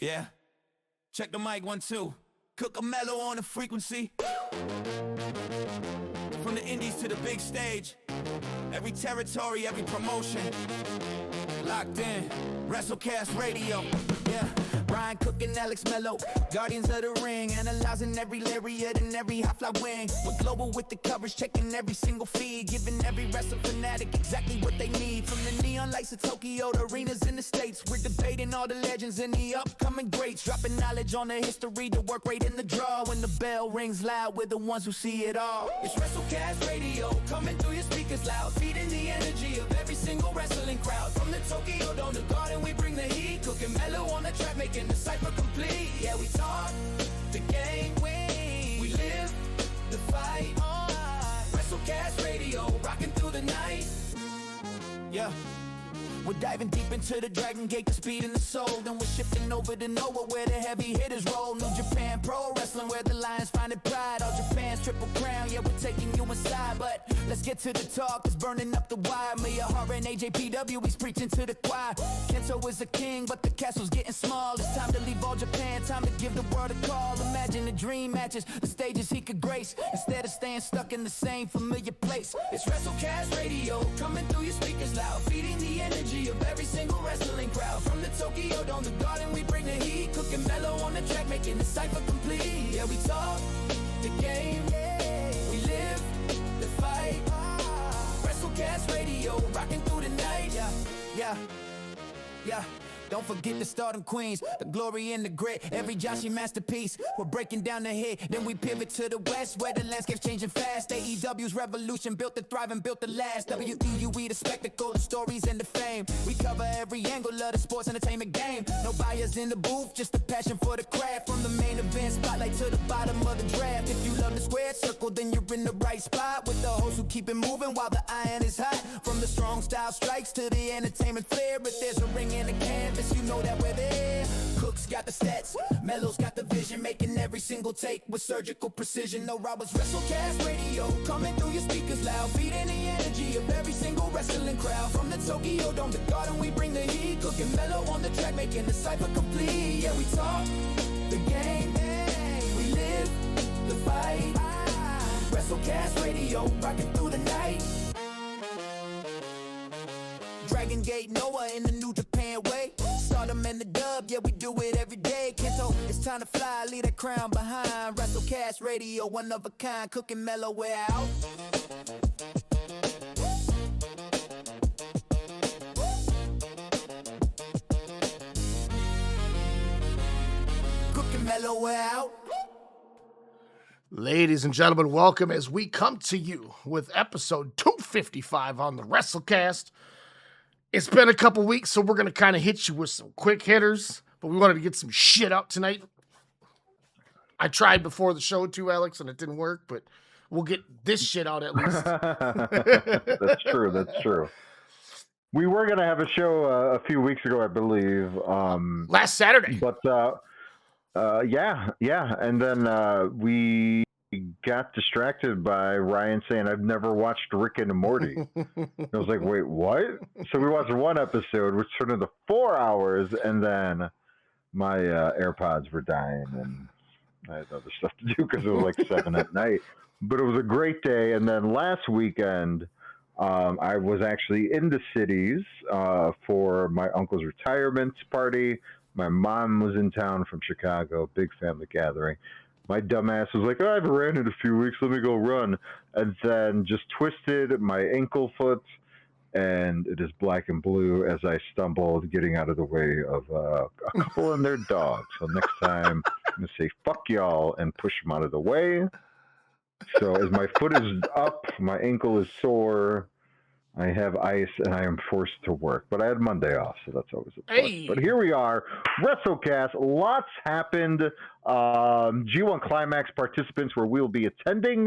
Yeah. Check the mic, 1, 2. Cook a mellow on the frequency. From the indies to the big stage. Every territory, every promotion. Locked in. WrestleCast radio. Yeah. Ryan Cook and Alex Mello, Guardians of the Ring, analyzing every lariat and every high fly wing. We're global with the coverage, checking every single feed, giving every wrestling fanatic exactly what they need. From the neon lights of Tokyo to arenas in the States, we're debating all the legends and the upcoming greats, dropping knowledge on the history, the work rate in the draw. When the bell rings loud, we're the ones who see it all. It's WrestleCast radio, coming through your speakers loud, feeding the energy of every single wrestling crowd. From the Tokyo Dome to Garden, we bring the heat, cooking mellow on the track, making the cipher complete. Yeah, we talk the game, we live the fight. WrestleCast radio, rocking through the night. Yeah. We're diving deep into the Dragongate, the speed and the soul. Then we're shifting over to Noah, where the heavy hitters roll. New Japan Pro Wrestling, where the Lions find it pride. All Japan's triple crown, yeah, we're taking you inside. But let's get to the talk, it's burning up the wire. Mia Hara and AJPW, he's preaching to the choir. Kento is a king, but the castle's getting small. It's time to leave all Japan, time to give the world a call. Imagine the dream matches, the stages he could grace, instead of staying stuck in the same familiar place. It's WrestleCast radio, coming through your speakers loud, feeding the energy of every single wrestling crowd. From the Tokyo Dome to Garden, we bring the heat, cooking mellow on the track, making the cipher complete. Yeah, we talk the game, we live the fight. WrestleCast radio, rocking through the night. Yeah. Don't forget the stardom queens, the glory and the grit, every Joshi masterpiece. We're breaking down the hit, then we pivot to the west, where the landscape's changing fast. AEW's revolution built to thrive and built to last. WWE, the spectacle, the stories and the fame. We cover every angle of the sports entertainment game. No bias in the booth, just a passion for the craft. From the main event spotlight to the bottom of the draft. If you love the squared circle, then you're in the right spot, with the hosts who keep it moving while the iron is hot. From the strong style strikes to the entertainment flair, if there's a ring in the canvas, you know that we're there. Cook's got the stats, Mello's got the vision, making every single take with surgical precision. No robbers, WrestleCast radio, coming through your speakers loud, feeding the energy of every single wrestling crowd. From the Tokyo Dome to Garden, we bring the heat, cooking Mello on the track, making the cipher complete. Yeah, we talk the game, we live the fight. WrestleCast radio, rocking through the night. Dragongate, Noah in the New Japan way. Stardom and the dub, yeah, we do it every day. Kento, it's time to fly, leave that crown behind. WrestleCast radio, one of a kind, cooking mellow, we're out. Cooking mellow, we're out. Ladies and gentlemen, welcome as we come to you with episode 255 on the WrestleCast. It's been a couple weeks, so we're going to kind of hit you with some quick hitters, but we wanted to get some shit out tonight. I tried before the show too, Alex, and it didn't work, but we'll get this shit out at least. That's true. We were going to have a show a few weeks ago, I believe. Last Saturday. But, yeah. And then we got distracted by Ryan saying, I've never watched Rick and Morty. I was like, wait, what? So we watched one episode, which turned into 4 hours, and then my AirPods were dying, and I had other stuff to do because it was like 7 at night. But it was a great day. And then last weekend, I was actually in the cities for my uncle's retirement party. My mom was in town from Chicago, big family gathering. My dumbass was like, I haven't ran in a few weeks, let me go run. And then just twisted my ankle foot, and it is black and blue as I stumbled, getting out of the way of a couple and their dogs. So next time, I'm going to say, fuck y'all, and push them out of the way. So as my foot is up, my ankle is sore, I have ice, and I am forced to work. But I had Monday off, so that's always a plus. Hey. But here we are, WrestleCast. Lots happened. G1 Climax participants where we'll be attending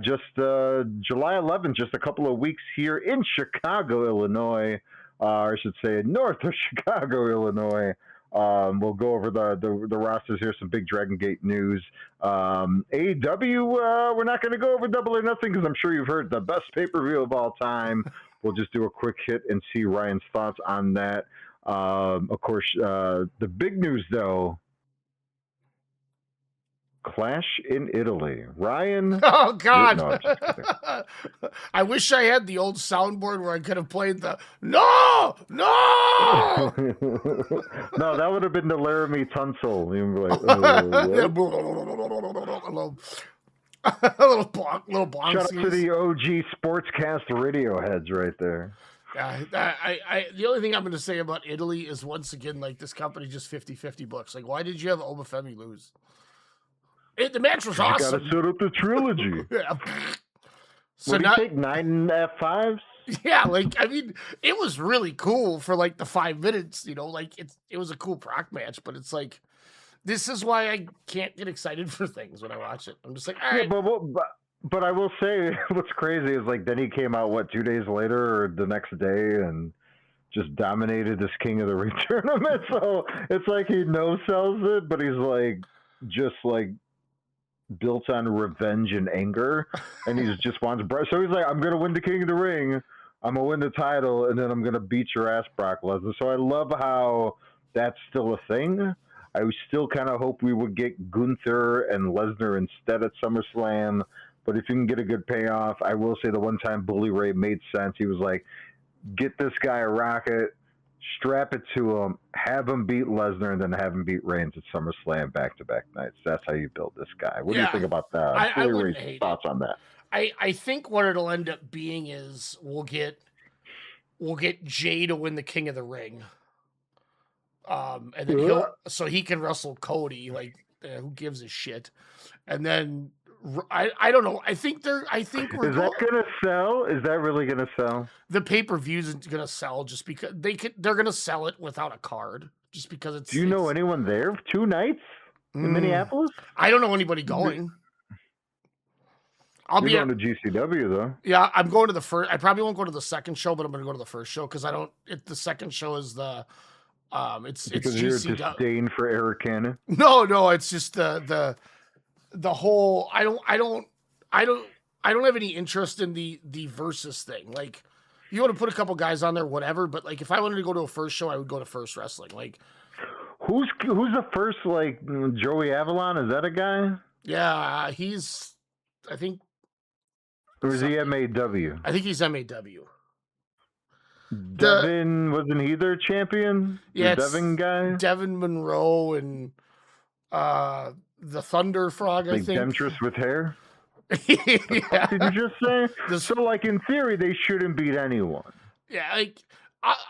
just July 11th, just a couple of weeks here in Chicago, Illinois. I should say north of Chicago, Illinois. We'll go over the rosters here, some big Dragongate news. AEW, we're not going to go over Double or Nothing because I'm sure you've heard the best pay-per-view of all time. We'll just do a quick hit and see Ryan's thoughts on that. Of course, the big news though. Clash in Italy. Ryan. Oh God! No, I'm just kidding. I wish I had the old soundboard where I could have played the no. No, that would have been the Laramie Tunsil. You'd be like, a little bonk. Shout out to the OG Sportscast radio heads right there. The only thing I'm going to say about Italy is once again, like, this company just 50-50 books. Like, why did you have Obafemi lose? The match was awesome. You got to set up the trilogy. Yeah. So what do you take, 9 F5s? Yeah, like, I mean, it was really cool for like the 5 minutes, you know, like it was a cool Brock match, but it's like, this is why I can't get excited for things when I watch it. I'm just like, all right. Yeah, but I will say what's crazy is like then he came out 2 days later or the next day and just dominated this King of the Ring tournament. So it's like he no sells it, but he's like just like built on revenge and anger, and he just wants. So he's like, I'm gonna win the King of the Ring, I'm gonna win the title, and then I'm gonna beat your ass, Brock Lesnar. So I love how that's still a thing. I still kind of hope we would get Gunther and Lesnar instead at SummerSlam. But if you can get a good payoff, I will say the one time Bully Ray made sense. He was like, get this guy a rocket, strap it to him, have him beat Lesnar, and then have him beat Reigns at SummerSlam back-to-back nights. That's how you build this guy. What do you think about that? I wouldn't hate thoughts on that? I think what it'll end up being is we'll get Jay to win the King of the Ring. And then he can wrestle Cody. Like, who gives a shit? And then I don't know. Is that gonna sell? Is that really gonna sell? The pay-per-view isn't gonna sell just because they're gonna sell it without a card just because it's. Do you know anyone there? 2 nights in Minneapolis? I don't know anybody going. You're going to GCW though. Yeah, I'm going to the first. I probably won't go to the second show, but I'm going to go to the first show because the second show is the. It's because it's you're disdain for Eric Cannon. No, it's just the whole. I don't have any interest in the versus thing. Like, you want to put a couple guys on there, whatever. But like, if I wanted to go to a first show, I would go to First Wrestling. Like, who's the first? Like Joey Avalon? Is that a guy? Yeah, he's. I think. Or is he MAW? I think he's MAW. Devin, wasn't he their champion? Yeah, the Devin guy? Devin Monroe and the Thunder Frog, I think. Temptress with hair? Yeah. Did you just say? So, like, in theory, they shouldn't beat anyone. Yeah, like,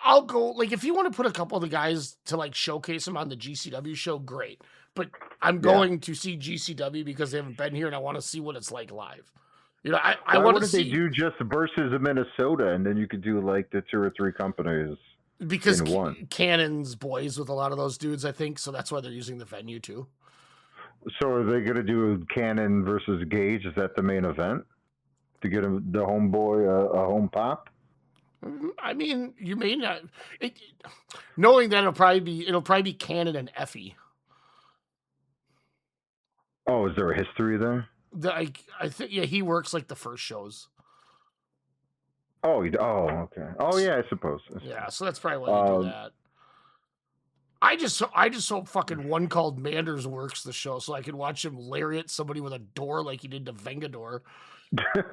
I'll go, like, if you want to put a couple of the guys to, like, showcase them on the GCW show, great. But I'm going to see GCW because they haven't been here, and I want to see what it's like live. You know, I want to see. They do just versus Minnesota, and then you could do like the 2 or 3 companies because in one. Cannon's boys with a lot of those dudes, I think, so that's why they're using the venue too. So are they going to do Cannon versus Gage? Is that the main event to get the homeboy a home pop? I mean, you may not. Knowing that it'll probably be Cannon and Effie. Oh, is there a history there? I think he works like the first shows. Oh, okay. Oh yeah, I suppose. Yeah, so that's probably why they do that. I just hope fucking one called Manders works the show so I can watch him lariat somebody with a door like he did to Vengador.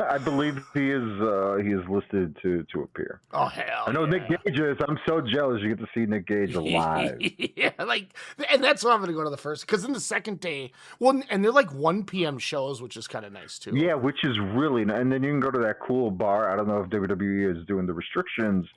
I believe he is listed to appear. Oh hell! I know Nick Gage is. I'm so jealous you get to see Nick Gage live. Yeah, like, and that's why I'm going to go to the first because in the second day, and they're like 1 p.m. shows, which is kind of nice too. Yeah, which is really nice. And then you can go to that cool bar. I don't know if WWE is doing the restrictions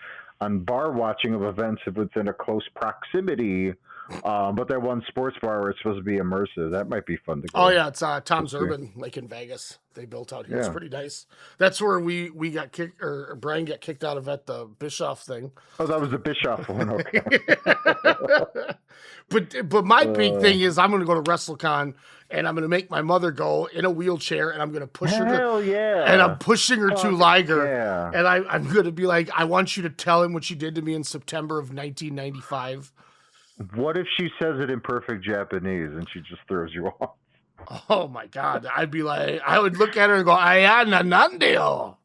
on bar watching of events if it's in a close proximity. But that one sports bar where it's supposed to be immersive, that might be fun to go. Oh yeah, it's Tom's Urban, like in Vegas. They built out here. Yeah. It's pretty nice. That's where we got kicked, or Brian got kicked out of at the Bischoff thing. Oh, that was the Bischoff one. Okay. But my big thing is I'm going to go to WrestleCon and I'm going to make my mother go in a wheelchair and I'm going to push her. Hell yeah! And I'm pushing her to Liger. Yeah. And I'm going to be like, I want you to tell him what you did to me in September of 1995. What if she says it in perfect Japanese and she just throws you off? Oh my God. I would look at her and go, Ayana Nandeo.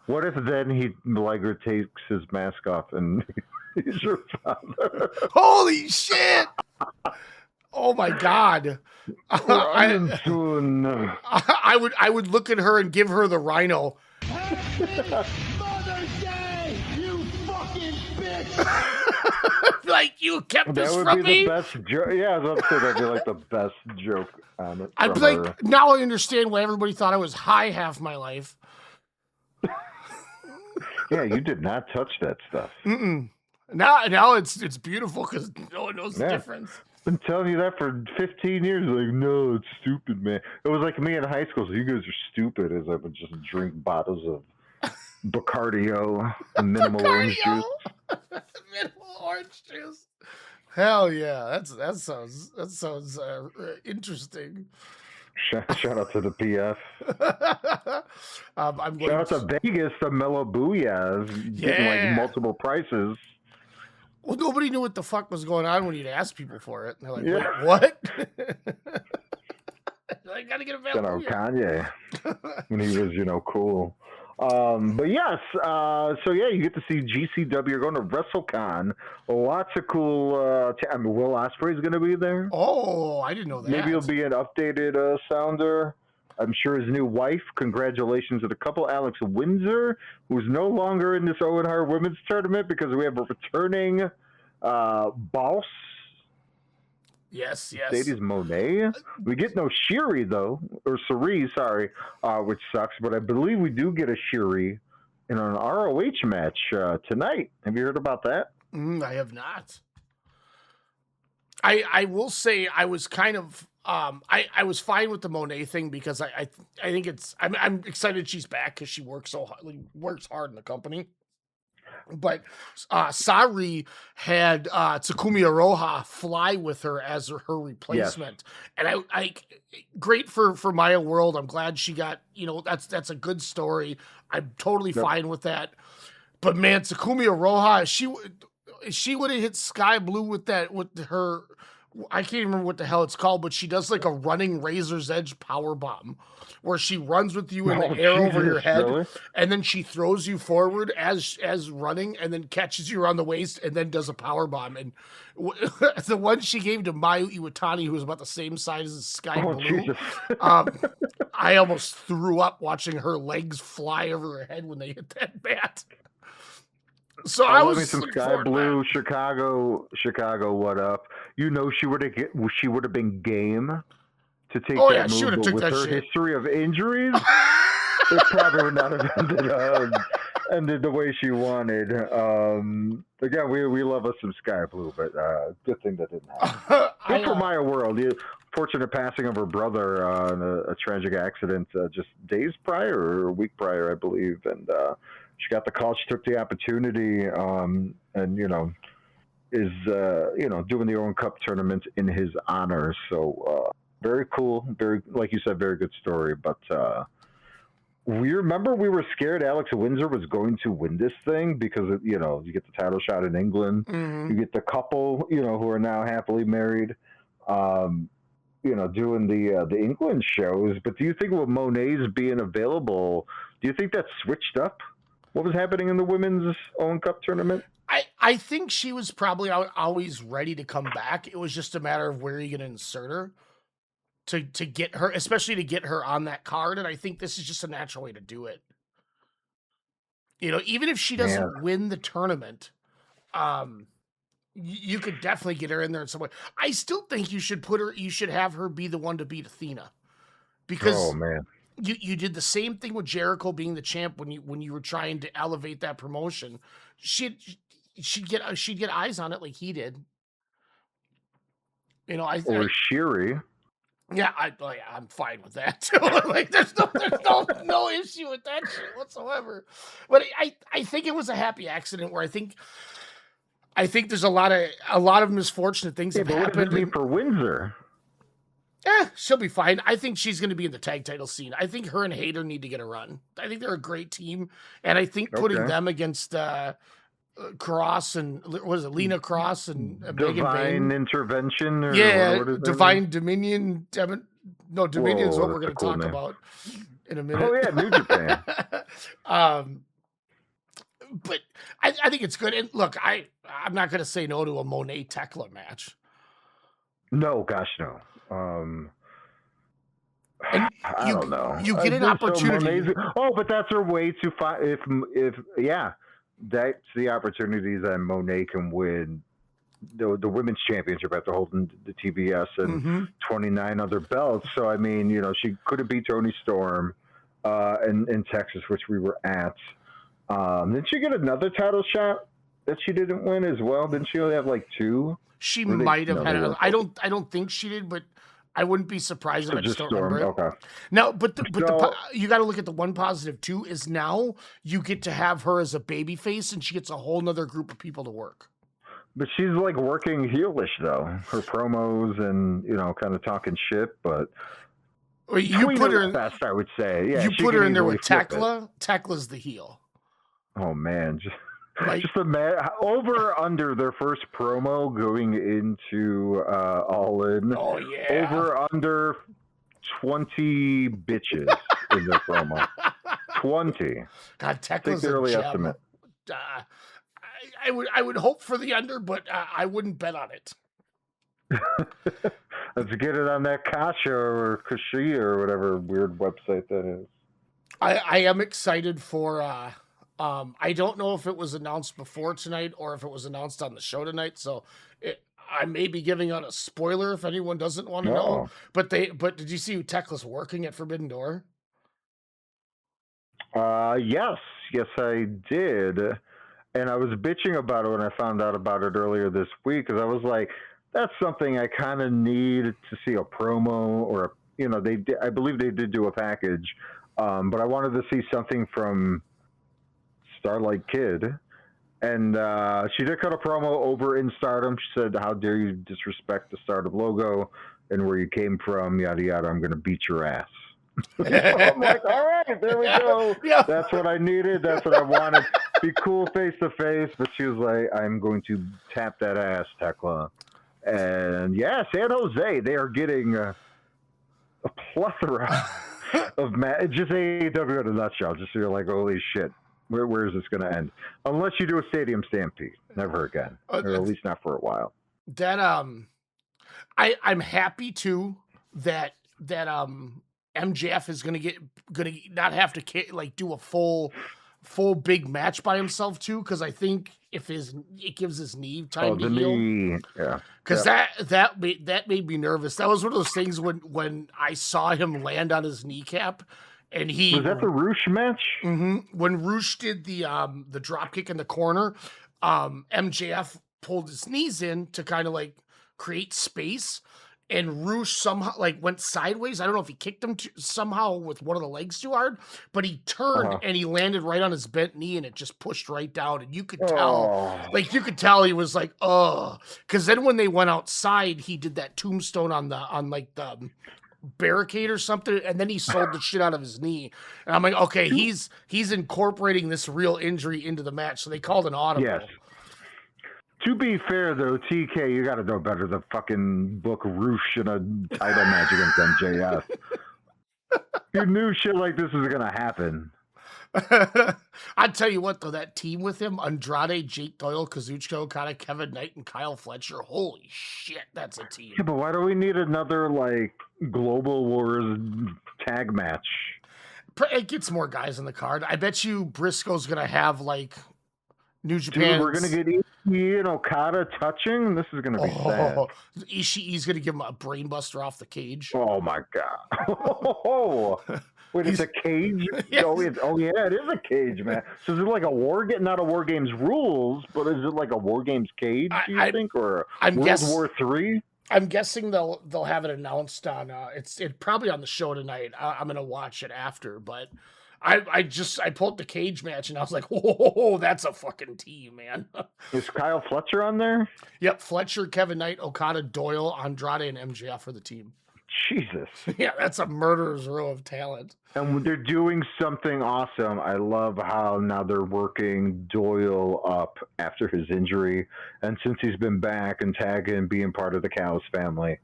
What if then Liger takes his mask off and He's your father. Holy shit! Oh my god! I would look at her and give her the rhino. Mother's Day, you fucking bitch! Like, you kept That this would from be me? the best joke. Yeah, I was about to say that'd be like the best joke on it. I'd be like, now I understand why everybody thought I was high half my life. Yeah, you did not touch that stuff. Mm-mm. Now it's beautiful because no one knows the difference. Been telling you that for 15 years. Like, no, it's stupid, man. It was like me in high school. So you guys are stupid. As I would just drink bottles of Bacardio and minimal orange juice. Minimal orange juice. Hell yeah, that sounds interesting. Shout out to the PF. I'm Shout out to Vegas, the Mellow Booyahs, getting like multiple prices. Well, nobody knew what the fuck was going on when you'd ask people for it. And they're like, wait, what? I gotta get a Mellow Booyah. Kanye, when he was, cool. But yes, so yeah, you get to see GCW. You're going to WrestleCon. Lots of cool. Will Ospreay's going to be there. Oh, I didn't know that. Maybe he'll be an updated sounder. I'm sure his new wife. Congratulations to the couple, Alex Windsor, who's no longer in this Owen Hart Women's Tournament because we have a returning boss. Yes. Mercedes Monet. We get no Shiri though, or Suri, sorry, which sucks. But I believe we do get a Shiri in an ROH match tonight. Have you heard about that? I have not. I will say I was kind of I was fine with the Monet thing because I think I'm excited she's back because she works hard in the company. But Sari had Takumi Aroha fly with her as her replacement, and I great for Maya World. I'm glad she got that's a good story. I'm totally fine with that. But man, Takumi Aroha, she would have hit Sky Blue with her. I can't remember what the hell it's called, but she does like a running razor's edge power bomb where she runs with you in the air over your head, really? And then she throws you forward as running and then catches you around the waist and then does a power bomb. And the one she gave to Mayu Iwatani, who was about the same size as Sky Blue, I almost threw up watching her legs fly over her head when they hit that bat. So I was some Sky Blue, Chicago. What up? She would have been game to take that move, but with her history of injuries, it probably would not have ended the way she wanted. Again, we love us some Sky Blue, but good thing that didn't happen. Good for Maya World. Fortunate passing of her brother in a tragic accident just days prior or a week prior, I believe, and. She got the call. She took the opportunity, and is doing the Owen Cup tournament in his honor. So very cool, very like you said, very good story. But we were scared Alex Windsor was going to win this thing because you get the title shot in England, you get the couple who are now happily married, doing the England shows. But do you think with Monet's being available, do you think that switched up what was happening in the women's Owen Cup tournament? I think she was probably always ready to come back. It was just a matter of where you're going to insert her to get her, especially to get her on that card. And I think this is just a natural way to do it. Even if she doesn't win the tournament, you could definitely get her in there in some way. I still think you should have her be the one to beat Athena because You did the same thing with Jericho being the champ when you were trying to elevate that promotion. She'd get eyes on it like he did. Shiri. Yeah, I'm fine with that too. Like there's no issue with that shit whatsoever. But I think it was a happy accident where I think there's a lot of misfortunate things have happened. What does it mean for Windsor? She'll be fine. I think she's going to be in the tag title scene. I think her and Hayter need to get a run. I think they're a great team, and I think putting them against Cross and Lena Cross and Divine Intervention, Divine Dominion. Dominion is what we're going to talk about in a minute. Oh yeah, New Japan. but I think it's good. And look, I'm not going to say no to a Monet Tekla match. No, gosh, no. And I don't know. You get an opportunity. But that's her way to find. If that's the opportunity that Monet can win the women's championship after holding the TBS and 29 other belts. So I mean, she could have beat Toni Storm in Texas, which we were at. Didn't she get another title shot that she didn't win as well? Didn't she only have like 2? She might have had. I don't think she did, but I wouldn't be surprised if I just don't remember it. Okay. No, but you got to look at the one positive too is now you get to have her as a baby face, and she gets a whole nother group of people to work. But she's like working heelish though. Her promos and kind of talking shit, but you put her in best, I would say. Yeah, you put her in there with Tekla. Tekla's the heel. Oh man, just over under their first promo going into All In. Oh yeah. Over under 20 bitches in their promo. 20. God, Tekla's a gem. Estimate. I would hope for the under, but I wouldn't bet on it. Let's get it on that Kasha or Kashi or whatever weird website that is. I am excited for. I don't know if it was announced before tonight or if it was announced on the show tonight. So I may be giving out a spoiler if anyone doesn't want to know. But did you see who Tekla's working at Forbidden Door? Yes, I did. And I was bitching about it when I found out about it earlier this week because I was like, that's something I kind of need to see a promo or, I believe they did do a package, but I wanted to see something from Starlight Kid. And she did cut a promo over in Stardom. She said, how dare you disrespect the Stardom logo and where you came from, yada, yada, I'm going to beat your ass. I'm like, all right, there we go. Yeah. That's what I needed. That's what I wanted. Be cool face to face. But she was like, I'm going to tap that ass, Tekla. And yeah, San Jose, they are getting a plethora of just AEW in a nutshell. Just so you're like, holy shit, where is this going to end? Unless you do a stadium stampede, never again, or at least not for a while. That I'm happy too that MJF is gonna not have to do a full big match by himself too, because I think if it gives his knee time to heal. Knee, yeah. Because that made me nervous. That was one of those things when I saw him land on his kneecap, and was that the Roosh match? Mm-hmm, when Roosh did the drop kick in the corner, MJF pulled his knees in to kind of like create space. And Roosh somehow went sideways. I don't know if he kicked him somehow with one of the legs too hard, but he turned and he landed right on his bent knee, and it just pushed right down. And you could tell, he was like, oh, because then when they went outside, he did that tombstone on the barricade or something, and then he sold the shit out of his knee. And I'm like, okay, he's incorporating this real injury into the match. So they called an audible. Yes. To be fair, though, TK, you got to know better than fucking book Roosh in a title match against MJF. You knew shit like this was going to happen. I'll tell you what, though, that team with him, Andrade, Jake Doyle, Kazuchika Okada, Kevin Knight, and Kyle Fletcher, holy shit, that's a team. Yeah, but why do we need another, Global Wars tag match? It gets more guys in the card. I bet you Briscoe's going to have, New Japan. Dude, we're going to get Ishii and Okada touching? This is going to be sad. Ishii's going to give him a brainbuster off the cage. Oh, my God. Wait, it's a cage? Yes. Oh, yeah, it is a cage, man. So is it like a not a War Games rules, but is it like a War Games cage, do you think? Or World War III? I'm guessing they'll have it announced on, it's probably on the show tonight. I'm going to watch it after, but... I pulled the cage match and I was like, whoa, that's a fucking team, man. Is Kyle Fletcher on there? Yep, Fletcher, Kevin Knight, Okada, Doyle, Andrade, and MJF are the team. Jesus. Yeah, that's a murderer's row of talent. And they're doing something awesome. I love how now they're working Doyle up after his injury. And since he's been back and tagging, being part of the Callis family,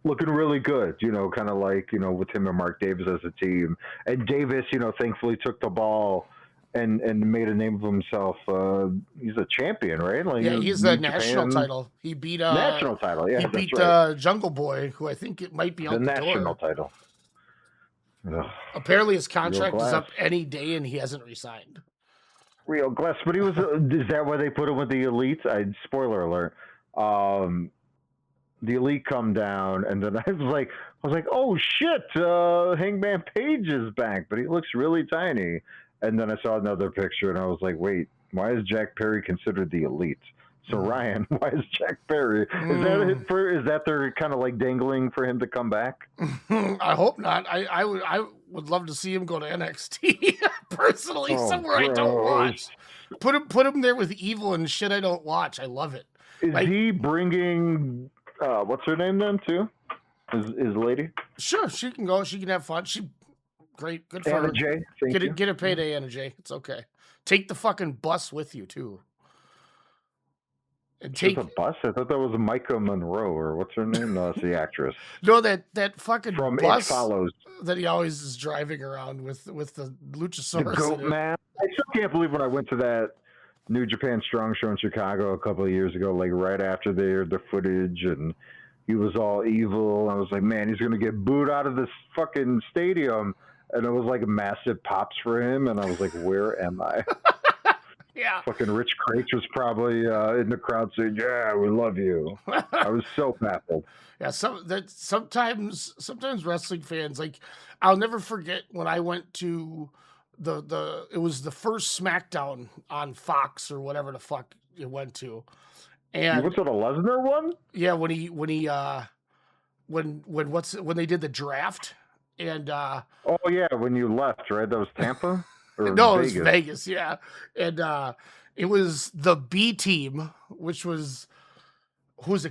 looking really good, kind of with him and Mark Davis as a team. And Davis, thankfully took the ball and made a name of himself. He's a champion, right? Like, Yeah, he's the national title. He beat national title. Yeah, he that's beat right. Jungle Boy, who I think it might be The out the national door. title. Ugh, Apparently, his contract is glass. up any day, and he hasn't resigned. Real glass, but he was. Is that why they put him with the elite? Spoiler alert. The elite come down, and then I was like, oh shit, Hangman Page is back, but he looks really tiny. And then I saw another picture, and I was like, wait, why is Jack Perry considered the elite? So Ryan, why is Jack Perry? Is that they're kind of like dangling for him to come back? I hope not. I would love to see him go to NXT personally, somewhere I don't watch. Put him there with Evil and shit I don't watch. I love it. Is he bringing what's her name then too? His lady? Sure, she can go. She can have fun. Great, good for Anna her. J. Get a payday, Anna J. It's okay. Take the fucking bus with you too. And take a bus. I thought that was Micah Monroe, or what's her name? No, it's the actress. No, that fucking From bus It Follows that he always is driving around with the Luchasaurus. The goat man. I still can't believe when I went to that New Japan Strong show in Chicago a couple of years ago, like right after they aired the footage, and he was all evil. I was like, man, he's gonna get booed out of this fucking stadium, and it was like massive pops for him, and I was like, where am I? Yeah. Fucking Rich Craich was probably in the crowd saying, yeah, we love you. I was so baffled. Yeah, sometimes wrestling fans, like, I'll never forget when I went to it was the first SmackDown on Fox or whatever the fuck it went to. And you went to the Lesnar one? Yeah, when they did the draft and oh yeah, when you left, right? That was Tampa? Or no, Vegas? It was Vegas, yeah. And it was the B team, which was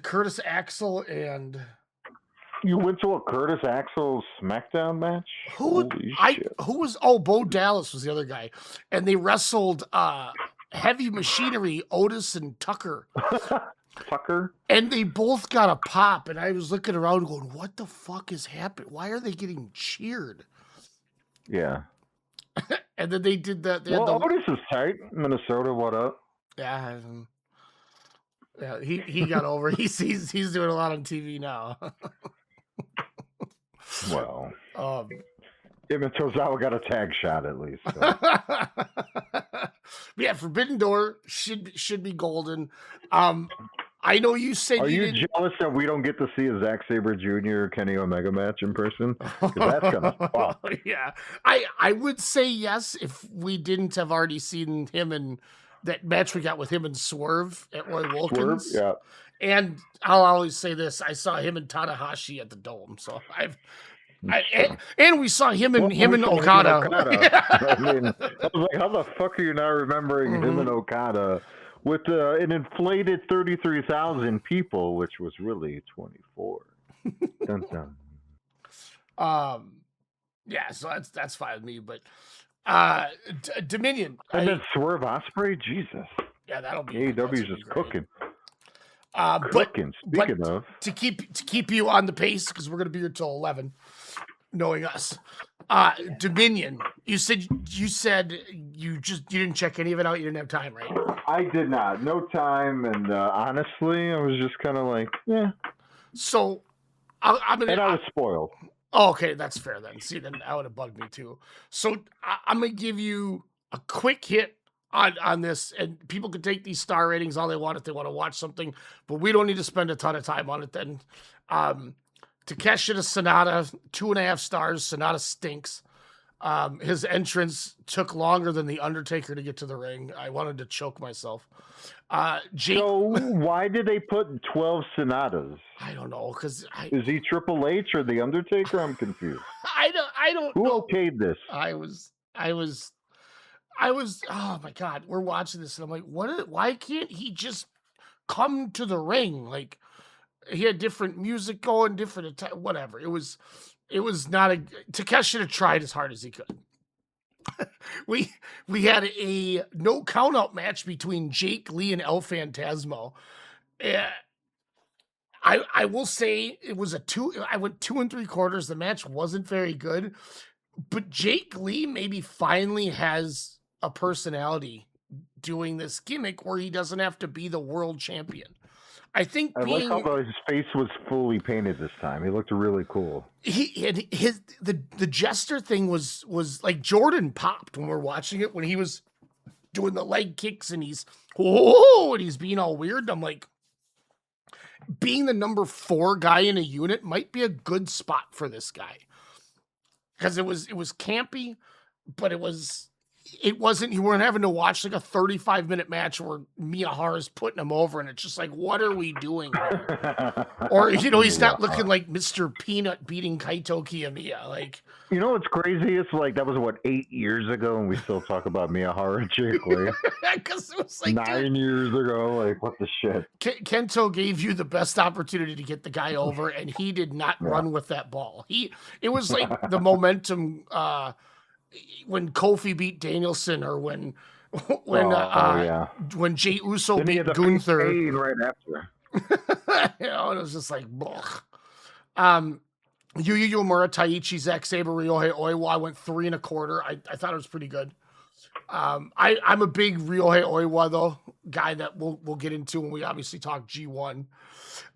Curtis Axel and you went to a Curtis Axel SmackDown match? Who was Bo Dallas was the other guy. And they wrestled Heavy Machinery, Otis and Tucker. Tucker? And they both got a pop, and I was looking around going, what the fuck is happening? Why are they getting cheered? Yeah. And then they did that. Otis is tight. Minnesota, what up? Yeah. Yeah, he got over. He's doing a lot on TV now. Well, him and Tozawa got a tag shot at least. So. Yeah, Forbidden Door should be golden. I know you said Are you jealous that we don't get to see a Zack Sabre Jr. Kenny Omega match in person? Because that's gonna fuck. Yeah, I would say yes if we didn't have already seen him in that match we got with him and Swerve at Roy Wilkins. Swerve, yeah. And I'll always say this: I saw him and Tanahashi at the Dome, so and we saw him and Okada. I mean, I was like, how the fuck are you not remembering him and Okada? With an inflated 33,000 people, which was really 24. Dun, dun. Yeah, so that's fine with me. But Dominion and then Swerve Ospreay, Jesus. Yeah, that'll be AEW's just cooking. Speaking of, to keep you on the pace because we're gonna be here till 11, knowing us. Dominion. You said you didn't check any of it out. You didn't have time, right? I did not. No time, and honestly, I was just kind of like, yeah. So, I was spoiled. Oh, okay, that's fair then. See, then that would have bugged me too. So, I'm gonna give you a quick hit on this, and people can take these star ratings all they want if they want to watch something, but we don't need to spend a ton of time on it then. Takeshita Sonata, 2.5 stars. Sonata stinks. His entrance took longer than The Undertaker to get to the ring. I wanted to choke myself. Jake... So why did they put 12 Sonatas? I don't know, because is he Triple H or The Undertaker? I'm confused. I don't know. Who okayed this? I was. Oh my God, we're watching this, and I'm like, why can't he just come to the ring? Like, he had different music going, different whatever. It was not a Takeshita tried as hard as he could. we had a no count out match between Jake Lee and El Phantasmo. I will say it was I went 2 3/4. The match wasn't very good, but Jake Lee maybe finally has a personality doing this gimmick where he doesn't have to be the world champion. I think I like how his face was fully painted this time. He looked really cool. The jester thing was like Jordan popped when we're watching it when he was doing the leg kicks and he's being all weird. I'm like, being the number 4 guy in a unit might be a good spot for this guy because it was campy, but it wasn't, you weren't having to watch like a 35-minute match where Miyahara's putting him over and it's just like, what are we doing here? Or, he's not looking like Mr. Peanut beating Kaito Kiyomiya. Like, what's crazy? It's like, that was 8 years ago and we still talk about Miyahara Jake. Because it was like 9 years ago. Like, what the shit? Kento gave you the best opportunity to get the guy over and he did not run with that ball. It was like the momentum, when Kofi beat Danielson or when Jey Uso then beat Gunther right after. it was just like Yuya Uemura, Taichi, Zack Sabre, Ryohei Oiwa went 3 1/4. I thought it was pretty good. I'm a big Ryohei Oiwa though guy that we'll get into when we obviously talk G1.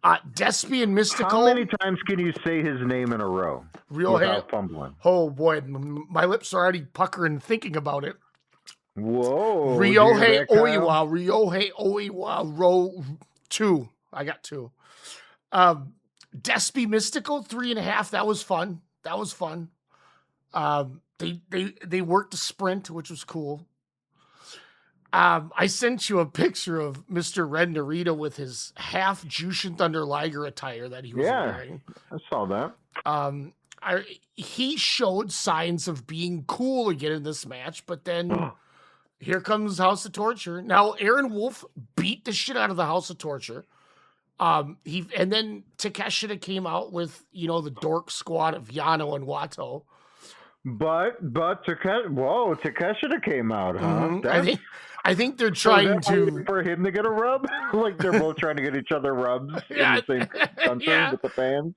Despy and Mystical. How many times can you say his name in a row without fumbling? Oh boy, my lips are already puckering thinking about it. Whoa. Ryohei Oiwa, row 2. I got 2. Despy Mystical, 3.5. That was fun. They worked the sprint, which was cool. I sent you a picture of Mr. Red Narita with his half Jushin Thunder Liger attire that he was wearing. I saw that. He showed signs of being cool again in this match, but then here comes House of Torture. Now, Aaron Wolf beat the shit out of the House of Torture. And then Takeshita came out with, the dork squad of Yano and Wato. But Takeshita came out, huh? Mm-hmm. I think they're trying for him to get a rub. Like they're both trying to get each other rubs in the same country with the fans.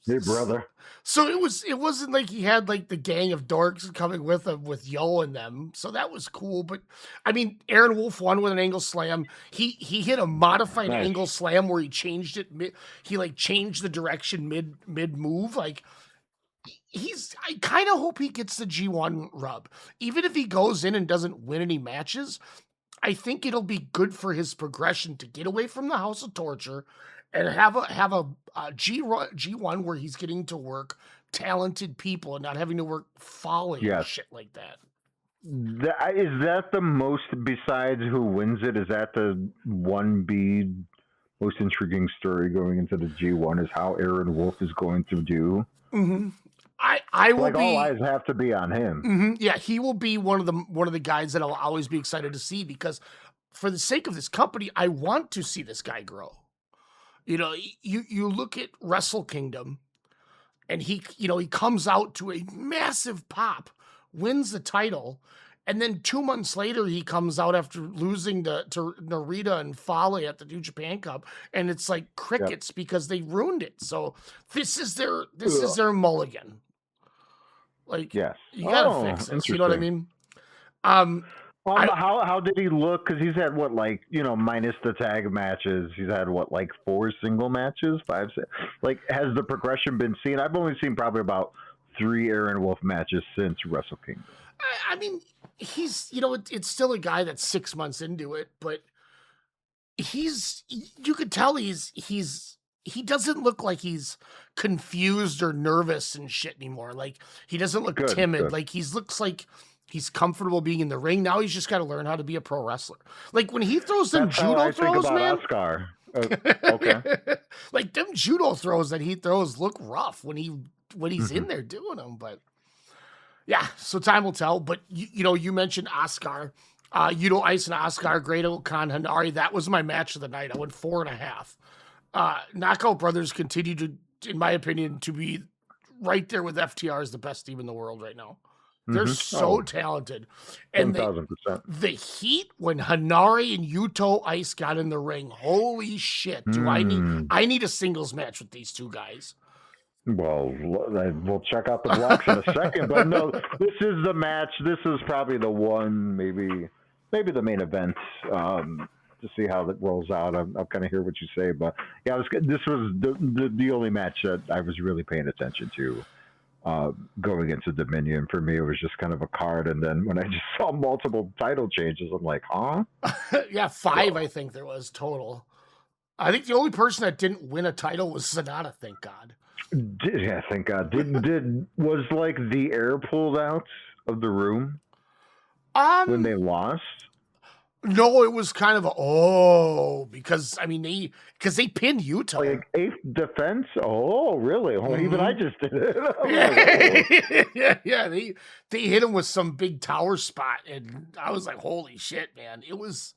Hey, brother. So it wasn't like he had like the gang of dorks coming with him with Yo and them. So that was cool. But I mean, Aaron Wolf won with an angle slam. He hit a modified angle slam where he changed it he changed the direction mid move. Like I kind of hope he gets the G1 rub. Even if he goes in and doesn't win any matches, I think it'll be good for his progression to get away from the House of Torture and have a G1 where he's getting to work talented people and not having to work Foley and shit like that. Is that the most, besides who wins it, is that the 1B most intriguing story going into the G1 is how Aaron Wolf is going to do? Mm-hmm. I will be, all eyes have to be on him. Mm-hmm, yeah, he will be one of the guys that I'll always be excited to see because for the sake of this company, I want to see this guy grow. You look at Wrestle Kingdom and he comes out to a massive pop, wins the title, and then 2 months later he comes out after losing to Narita and Fale at the New Japan Cup, and it's like crickets because they ruined it. So this is their mulligan. Like, you gotta fix this. You know what I mean? How did he look? Because he's had minus the tag matches, he's had 4 single matches, 5. Like, has the progression been seen? I've only seen probably about 3 Aaron Wolf matches since Wrestle Kingdom. I mean, he's it's still a guy that's 6 months into it, but you could tell he doesn't look like he's confused or nervous and shit anymore. Like, he doesn't look timid. Good. Like, looks like he's comfortable being in the ring. Now he's just got to learn how to be a pro wrestler. Like, when he throws them judo throws, man. Oscar. Okay. Like, them judo throws that he throws look rough when he's in there doing them. But yeah, so time will tell. But you mentioned Oscar. Yudo Ice and Oscar, Grado Khan Hanari. That was my match of the night. I went 4.5. Knockout Brothers continue to, in my opinion, to be right there with FTR as the best team in the world right now. They're so talented. And 1,000%. The heat when Hanari and Yuto Ice got in the ring. Holy shit. I need a singles match with these two guys. Well, we'll check out the blocks in a second, but no, this is the match. This is probably the one, maybe the main event. To see how that rolls out, I'll kind of hear what you say, but yeah, this was the only match that I was really paying attention to. Going into Dominion, for me, it was just kind of a card, and then when I just saw multiple title changes, I'm like, huh? Yeah, 5 I think there was total. I think the only person that didn't win a title was Sonata, thank God. Yeah, thank God. Was like the air pulled out of the room when they lost? No, it was kind of because I mean they pinned Utah. Like 8th defense? Oh, really? Oh, even I just did it. Yeah, they hit him with some big tower spot, and I was like, holy shit, man! It was,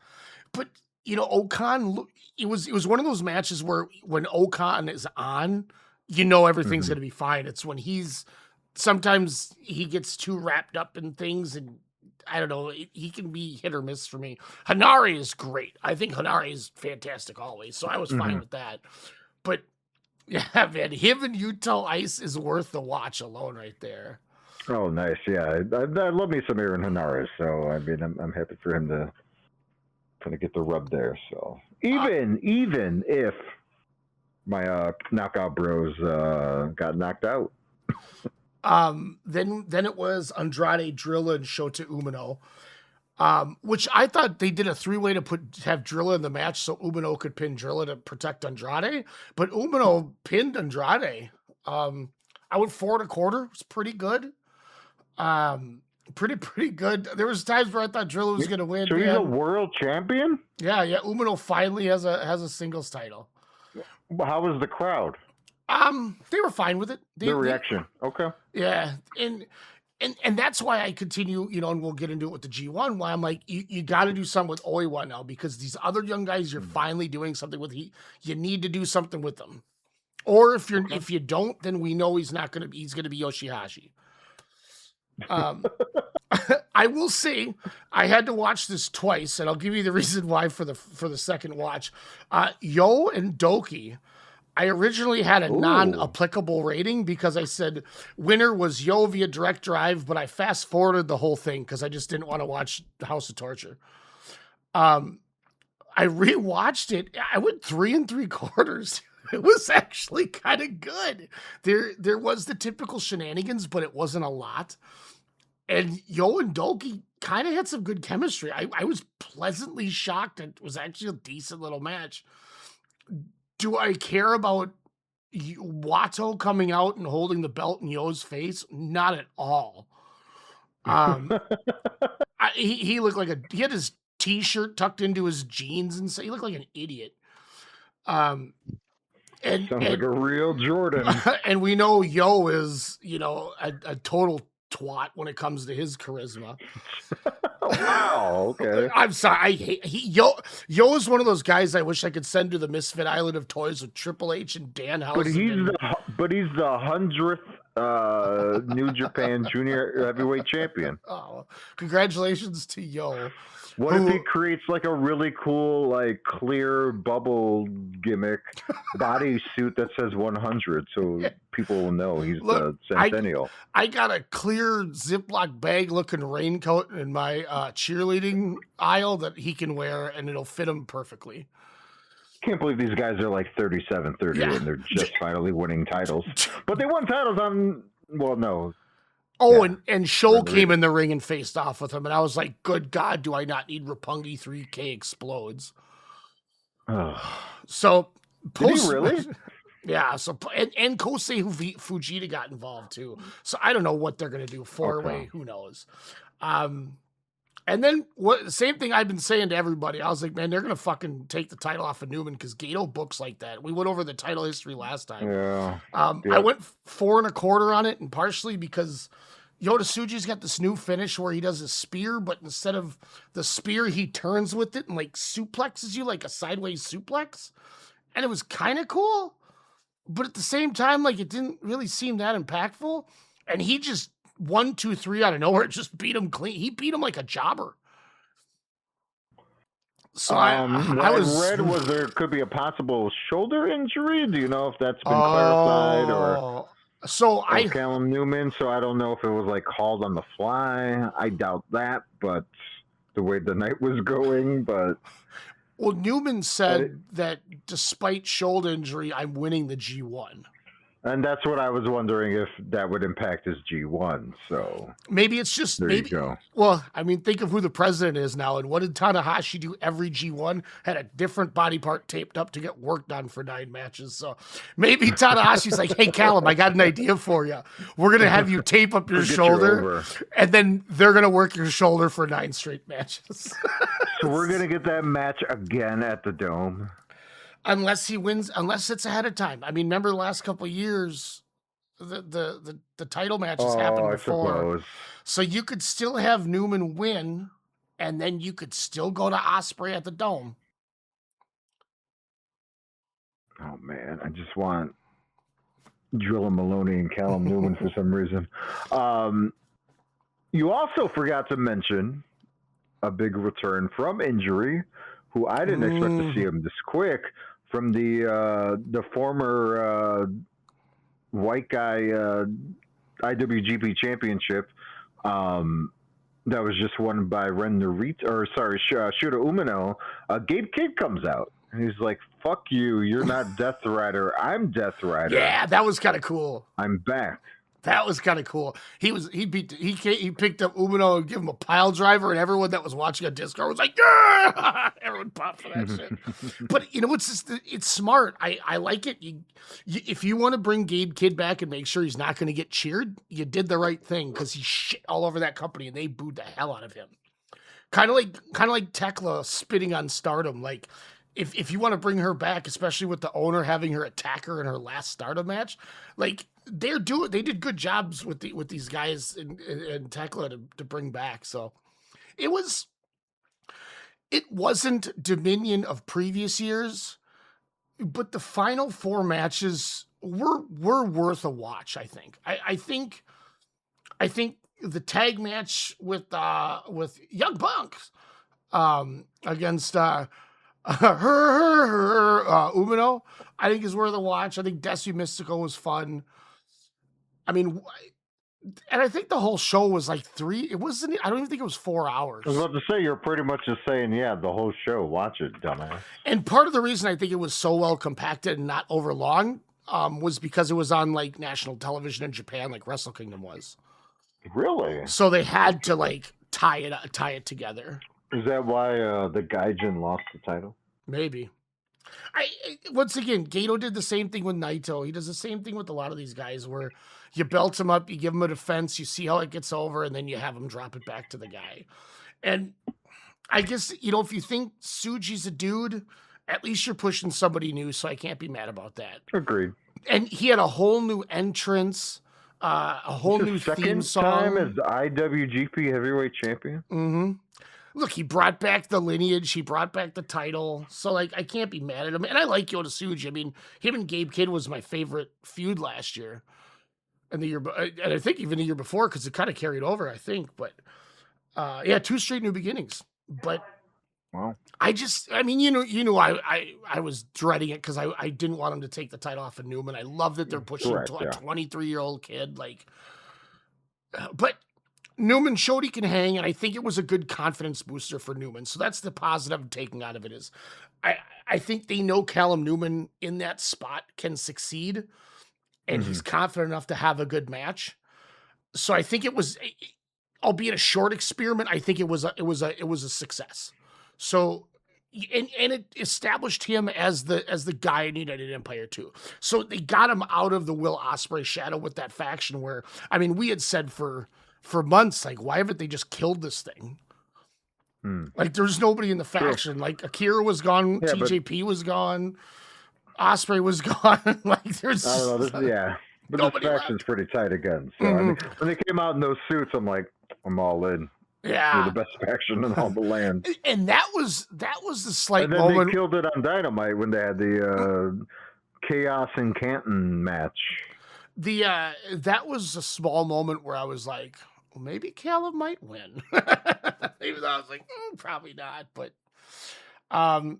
but Okan. It was one of those matches where when Okan is on, everything's gonna be fine. It's when sometimes he gets too wrapped up in things, and I don't know, he can be hit or miss for me. Hanare is great. I think Hanare is fantastic always, so I was fine with that. But yeah, man, him and Utah Ice is worth the watch alone right there. Oh, nice. Yeah, I love me some Aaron Hanare, so I mean, I'm happy for him to kind of get the rub there. So even if my knockout bros got knocked out. Then it was Andrade, Drilla, and Shota Umino, which I thought they did a 3-way to have Drilla in the match so Umino could pin Drilla to protect Andrade, but Umino pinned Andrade. I went 4 1/4. It was pretty good. Pretty good. There was times where I thought Drilla was going to win. So he's a world champion? Yeah. Umino finally has a singles title. How was the crowd? They were fine with it. The reaction. Okay. Yeah. And that's why I continue, and we'll get into it with the G1, why I'm like, you got to do something with Oiwa now, because these other young guys you're finally doing something with, you need to do something with them. Or if you don't, then we know he's going to be Yoshihashi. I will say I had to watch this twice, and I'll give you the reason why for the second watch. Yo and Doki, I originally had a non-applicable rating because I said winner was Yo via direct drive, but I fast forwarded the whole thing because I just didn't want to watch House of Torture. I rewatched it. I went 3 3/4. It was actually kind of good. There was the typical shenanigans, but it wasn't a lot. And Yo and Doki kind of had some good chemistry. I was pleasantly shocked. It was actually a decent little match. Do I care about Watto coming out and holding the belt in Yo's face? Not at all. He looked like he had his t-shirt tucked into his jeans, and so he looked like an idiot. Sounds like a real Jordan. And we know Yo is, a total twat when it comes to his charisma. Wow. Okay. I'm sorry. I hate Yo is one of those guys I wish I could send to the Misfit Island of Toys with Triple H and Danhausen. But he's the 100th New Japan Junior Heavyweight Champion. Oh, congratulations to Yo. What if he creates like a really cool, like clear bubble gimmick bodysuit that says 100, so people will know he's the Centennial. I got a clear Ziploc bag looking raincoat in my cheerleading aisle that he can wear, and it'll fit him perfectly. Can't believe these guys are like 37, 38, and they're just finally winning titles. But they won titles on, well, no. Oh, yeah. and Sho came in the ring and faced off with him, and I was like, good God, do I not need Roppongi 3K explodes? So, did he really? Yeah, so and Kosei Fujita got involved too. So I don't know what they're going to do. 4-way, who knows? And then same thing I've been saying to everybody. I was like, man, they're going to fucking take the title off of Newman because Gato books like that. We went over the title history last time. Yeah. I went 4 1/4 on it, and partially because Yota Tsuji's got this new finish where he does a spear, but instead of the spear, he turns with it and like suplexes you like a sideways suplex. And it was kind of cool, but at the same time, like it didn't really seem that impactful. And he just 1, 2, 3 out of nowhere just beat him clean. He beat him like a jobber. So I read was there could be a possible shoulder injury. Do you know if that's been clarified or? So Callum Newman, so I don't know if it was like called on the fly. I doubt that, but the way the night was going, but Newman said that despite shoulder injury, I'm winning the G1. and that's what I was wondering if that would impact his G1. So maybe it's just there maybe. you go. Well, I mean, think of who the president is now, and what did Tanahashi do every G1? Had a different body part taped up to get worked on for 9 matches. So maybe Tanahashi's like, "Hey, Callum, I got an idea for you. We're gonna have you tape up your shoulder, and then they're gonna work your shoulder for 9 straight matches." So we're gonna get that match again at the Dome. Unless he wins, unless it's ahead of time. I mean, remember the last couple of years, the title matches happened before. So you could still have Newman win, and then you could still go to Ospreay at the Dome. Oh man, I just want Drilla Maloney and Callum Newman for some reason. You also forgot to mention a big return from injury, who I didn't expect to see him this quick, from the former white guy IWGP Championship that was just won by Shota Umino. Gabe Kidd comes out and he's like, "Fuck you! You're not Death Rider. I'm Death Rider." Yeah, that was kind of cool. I'm back. That was kind of cool. He picked up Umino and gave him a pile driver, and everyone that was watching on Discord was like, "Yeah!" Everyone popped for that shit. But you know, it's smart. I like it. If you want to bring Gabe Kidd back and make sure he's not going to get cheered, you did the right thing, because he shit all over that company and they booed the hell out of him. Kind of like Tekla spitting on Stardom. Like, if you want to bring her back, especially with the owner having her attack her in her last Stardom match, like, they did good jobs with these guys in Tekla to bring back. So it wasn't Dominion of previous years, but the final 4 matches were worth a watch. I think. I think the tag match with Young Bucks against Umino, I think is worth a watch. I think Desi Mystico was fun. I mean, and I think the whole show was like 3. It wasn't. I don't even think it was 4 hours. I was about to say, you're pretty much just saying, yeah, the whole show. Watch it, dumbass. And part of the reason I think it was so well compacted and not over long was because it was on like national television in Japan, like Wrestle Kingdom was. Really? So they had to like tie it together. Is that why the Gaijin lost the title? Maybe. Once again, Gato did the same thing with Naito. He does the same thing with a lot of these guys, where you belt him up, you give him a defense, you see how it gets over, and then you have him drop it back to the guy. And I guess, if you think Tsuji's a dude, at least you're pushing somebody new, so I can't be mad about that. Agreed. And he had a whole new entrance, a whole new theme song. Second time as the IWGP Heavyweight Champion? Mm-hmm. Look, he brought back the lineage. He brought back the title. So, like, I can't be mad at him. And I like Yota Tsuji. I mean, him and Gabe Kidd was my favorite feud last year. And I think even the year before, because it kind of carried over, I think. But, 2 straight new beginnings. But wow. I was dreading it because I didn't want him to take the title off of Newman. I love that they're pushing a 23-year-old kid. Like, but Newman showed he can hang, and I think it was a good confidence booster for Newman. So that's the positive I'm taking out of it is I think they know Callum Newman in that spot can succeed, and he's confident enough to have a good match. So I think it was, albeit a short experiment, I think it was a success. So and it established him as the guy in United Empire too. So they got him out of the Will Ospreay shadow with that faction where, I mean, we had said for months, like, why haven't they just killed this thing? Like, there's nobody in the faction. Like, Akira was gone, TJP was gone, Ospreay was gone. Like, there's I don't know. But this faction's pretty tight again. So I mean, when they came out in those suits, I'm like, I'm all in. Yeah, they're the best faction in all the land. And that was the slight and then moment. They killed it on Dynamite when they had the Chaos in Canton match. That was a small moment where I was like, well, maybe Callum might win. Even though I was like, probably not. But and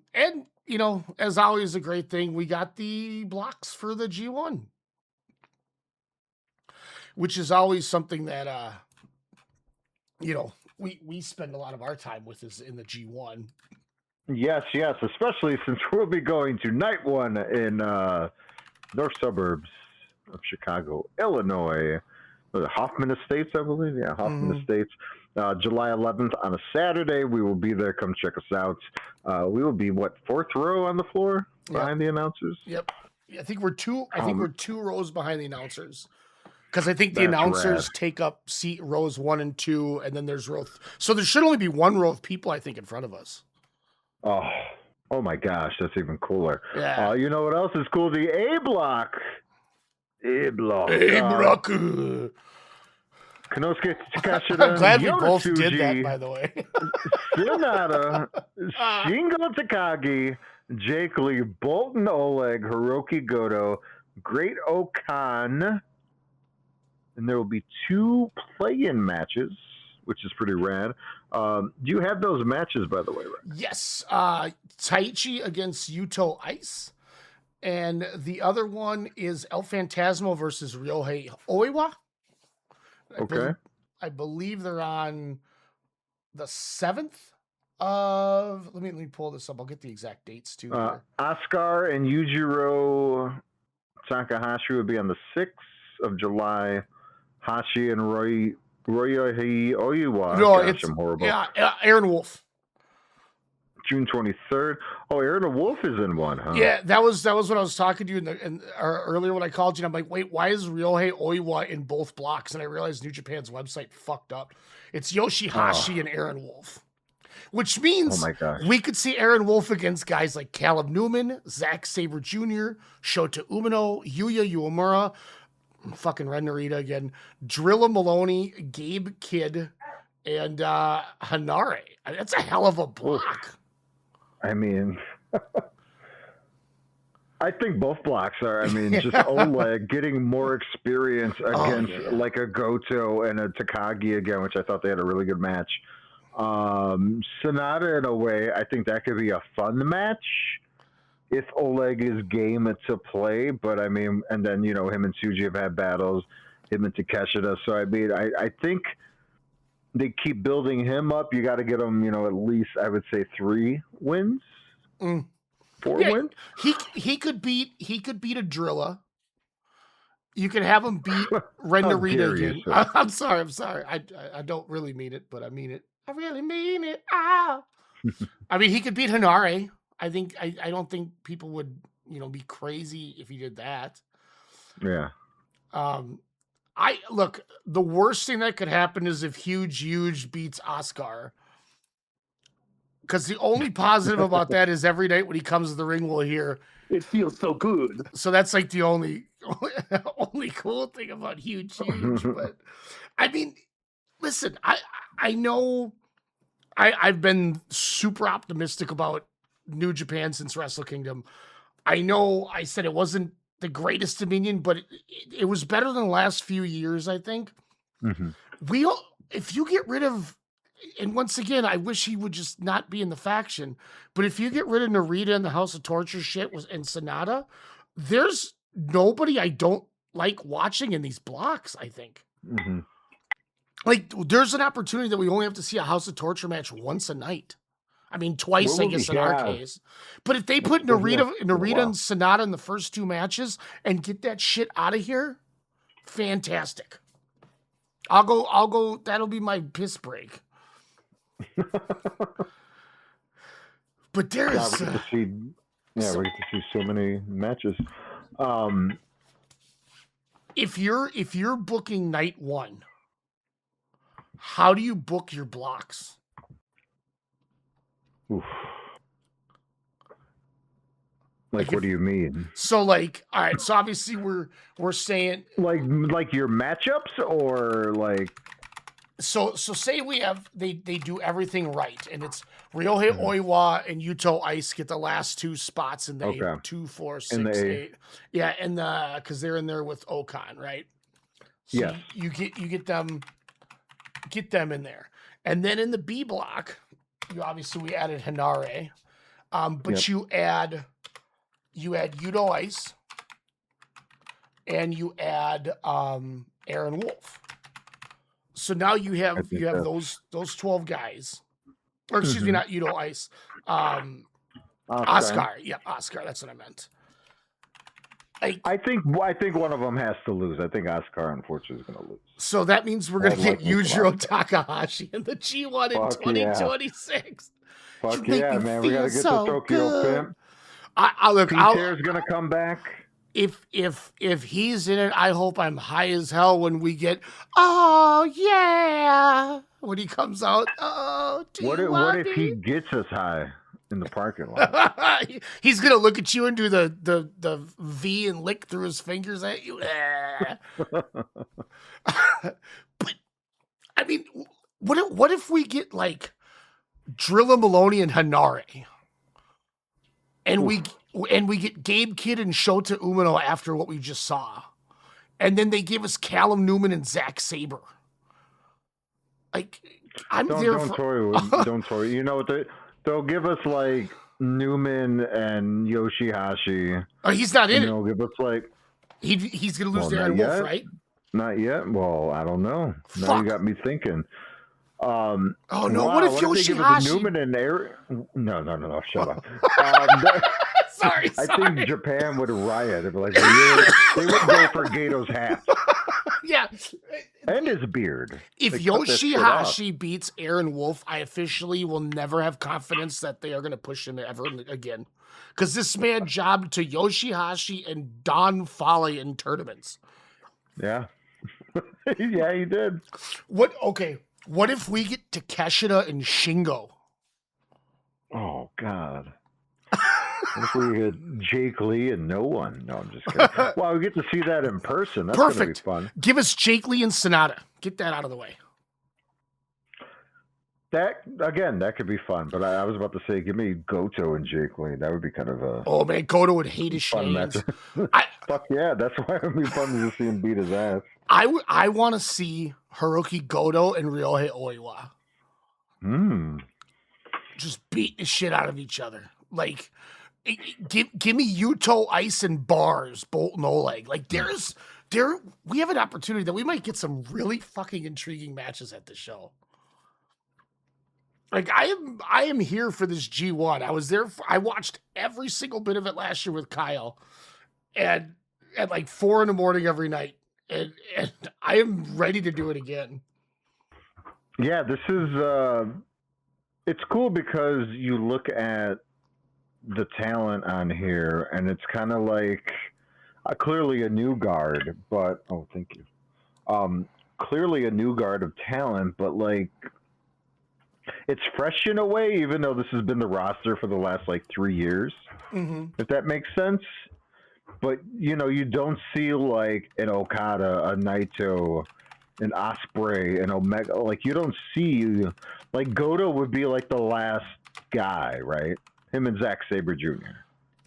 as always, a great thing, we got the blocks for the G1. which is always something that you know, we spend a lot of our time with is in the G1. Yes, especially since we'll be going to night one in north suburbs of Chicago, Illinois. Was it Hoffman Estates, I believe? Yeah, Hoffman Estates. July 11th on a Saturday. We will be there. Come check us out. We will be, fourth row on the floor behind the announcers? Yep. I think we're two rows behind the announcers. Because I think the announcers take up rows 1 and 2, and then there's so there should only be one row of people, I think, in front of us. Oh my gosh, that's even cooler. Yeah. You know what else is cool? The A block. A block. Konosuke Takashita. I'm glad we Yota both Tsuji, did that, by the way. Sonata, Shingo Takagi, Jake Lee, Bolton Oleg, Hiroki Goto, Great Okan, and there will be 2 play-in matches, which is pretty rad. Do you have those matches, by the way, Rick? Yes. Taichi against Yuto Ice. And the other one is El Phantasmo versus Ryohei Oiwa. Okay. I believe they're on the 7th of... Let me pull this up. I'll get the exact dates, too. Oscar and Yujiro Takahashi will be on the 6th of July. Hashi and Ryohei Oiwa. No, Gosh, I'm horrible. Yeah, Aaron Wolf. June 23rd. Oh, Aaron Wolf is in one, huh? Yeah, that was what I was talking to you earlier when I called you. And I'm like, wait, why is Ryohei Oiwa in both blocks? And I realized New Japan's website fucked up. It's Yoshihashi and Aaron Wolf, which means we could see Aaron Wolf against guys like Caleb Newman, Zack Sabre Jr., Shota Umino, Yuya Uemura, fucking Ren Narita again, Drilla Maloney, Gabe Kidd, and Hanare. That's a hell of a block. I mean, I think both blocks are. I mean, just Oleg getting more experience against like a Goto and a Takagi again, which I thought they had a really good match. Sonata, in a way, I think that could be a fun match if Oleg is game to play. But I mean, and then, you know, him and Tsuji have had battles, him and Takeshita. So I mean, I think they keep building him up. You got to get him, you know, at least I would say 3 wins, 4 wins. He could beat a Drilla. You could have him beat Ren Narita again. I'm sorry. I don't really mean it, but I mean it. I really mean it. Ow. I mean, he could beat Hanare. I think I don't think people would, you know, be crazy if he did that. Yeah. Look, the worst thing that could happen is if Huge beats Oscar. Because the only positive about that is every night when he comes to the ring, we'll hear, "It feels so good." So that's like the only cool thing about Huge. But I mean, listen, I know I've been super optimistic about New Japan since Wrestle Kingdom. I know I said it wasn't the greatest Dominion, but it was better than the last few years, I think. Mm-hmm. If you get rid of, and once again, I wish he would just not be in the faction, but if you get rid of Narita and the House of Torture shit and Sonata, there's nobody I don't like watching in these blocks, I think. Mm-hmm. Like, there's an opportunity that we only have to see a House of Torture match once a night. I mean, twice, I guess, in our case. But if they put Narita and Sonata in the first 2 matches and get that shit out of here, fantastic. I'll go. That'll be my piss break. But there is. we get to see so many matches. If you're booking night 1, how do you book your blocks? Oof. Like what do you mean? So, like, all right. So obviously, we're saying like your matchups, or like. So say we have they do everything right, and it's Ryohei Oiwa and Yuto Ice get the last 2 spots in the 2, 4, 6, 8. Yeah, and because they're in there with Okan, right? So yes. You get them in there, and then in the B block, we added Hanare, but you add Yuto Ice, and you add Aaron Wolf. So now you have those 12 guys. Or excuse me, not Yuto Ice. Oscar. Yeah, Oscar. That's what I meant. I think one of them has to lose. I think Oscar, unfortunately, is going to lose. So that means we're going to get Yujiro Takahashi in the G1 in 2026. Fuck yeah, man. We got to get the Tokyo Pimp. Peter's going to come back. If he's in it, I hope I'm high as hell when we get, oh, yeah, when he comes out. Oh, what if he gets us high in the parking lot? He's gonna look at you and do the V and lick through his fingers at you. But I mean, what if we get like Drilla Maloney and Hanare, and we get Gabe Kidd and Shota Umino after what we just saw, and then they give us Callum Newman and Zack Sabre. Like, don't toy. You know what? They'll give us like Newman and Yoshihashi. Oh, he's not in it. They'll give us like he's gonna lose to Aaron Wolf, right? Not yet. Well, I don't know. Fuck. Now you got me thinking. No! Wow, what if Yoshihashi? Newman and Aaron? No! Shut up. Sorry. I think Japan would riot. They'd be like, they would go for Gato's hat. Yeah. And his beard. If Yoshihashi beats Aaron Wolf, I officially will never have confidence that they are going to push him ever again. Because this man jobbed to Yoshihashi and Don Foley in tournaments. Yeah. Yeah, he did. What if we get Takeshita and Shingo? Oh, God. What if we get Jake Lee and no one? No, I'm just kidding. Well, we get to see that in person. That's going to be fun. Give us Jake Lee and Sonata. Get that out of the way. That could be fun. But I was about to say, give me Goto and Jake Lee. That would be kind of a... Oh, man, Goto would hate his shenanigans. Fuck yeah, that's why it would be fun to see him beat his ass. I want to see Hiroki Goto and Ryohei Oiwa. Just beat the shit out of each other. Like... Give me Yuto, Ice, and Bars, Bolt and Oleg. Like we have an opportunity that we might get some really fucking intriguing matches at the show. Like I am here for this G1. I was there. I watched every single bit of it last year with Kyle, and at like 4 a.m. every night, and I am ready to do it again. Yeah, this is it's cool because you look at the talent on here, and it's kind of like clearly a new guard, but thank you. Clearly a new guard of talent, but like it's fresh in a way, even though this has been the roster for the last like 3 years, if that makes sense. But you know, you don't see like an Okada, a Naito, an Ospreay, an Omega. Like you don't see like Goto would be like the last guy, right? Him and Zack Sabre Jr.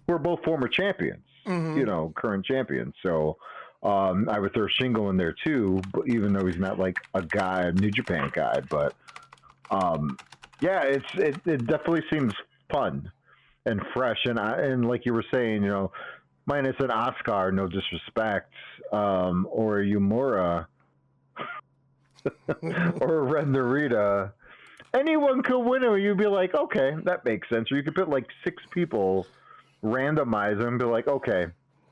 We're both former champions, you know, current champions. So I would throw Shingo in there too, but even though he's not like a New Japan guy. But yeah, it definitely seems fun and fresh. And like you were saying, you know, minus an Oscar, no disrespect, or a Yumura, or a Red Narita. Anyone could win it, or you'd be like, okay, that makes sense. Or you could put like 6 people, randomize them, and be like, okay,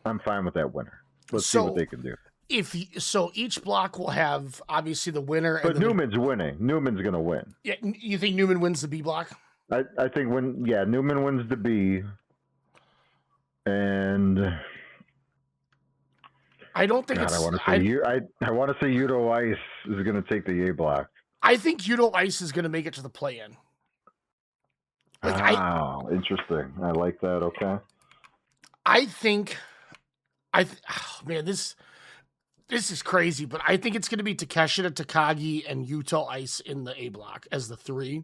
I'm fine with that winner. Let's see what they can do. Each block will have obviously the winner. But Newman's winning. Newman's going to win. Yeah, you think Newman wins the B block? I think Newman wins the B, and I don't think I want to say Yuto Ice is going to take the A block. I think Yuto Ice is going to make it to the play-in. Wow, interesting. I like that. Okay. I think, man, this is crazy, but I think it's going to be Takeshita, Takagi, and Yuto Ice in the A block as the 3.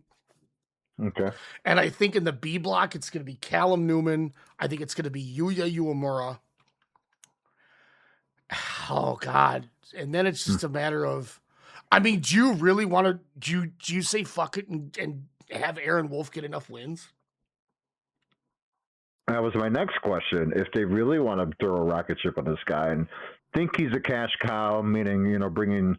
Okay. And I think in the B block, it's going to be Callum Newman. I think it's going to be Yuya Uemura. Oh, God. And then it's just a matter of, I mean, do you really want to, do you say fuck it and have Aaron Wolf get enough wins? That was my next question. If they really want to throw a rocket ship on this guy and think he's a cash cow, meaning, bringing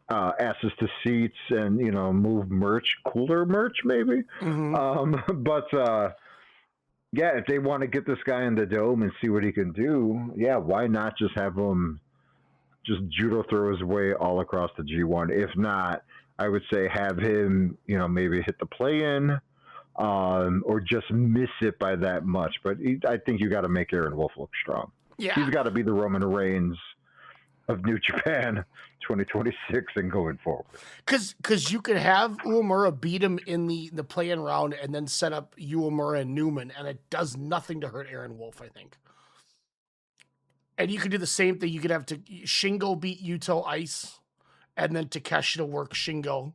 asses to seats and, move merch, cooler merch maybe. But yeah, if they want to get this guy in the dome and see what he can do, yeah, why not just have him just judo throw his way all across the G1? If not, I would say have him, maybe hit the play-in, or just miss it by that much. But I think you got to make Aaron Wolf look strong. Yeah. He's got to be the Roman Reigns of New Japan 2026 and going forward. Because you could have Uemura beat him in the play-in round and then set up Uemura and Newman, and it does nothing to hurt Aaron Wolf, I think. And you could do the same thing. You could have Shingo beat Yuto Ice, and then Takeshita to work Shingo.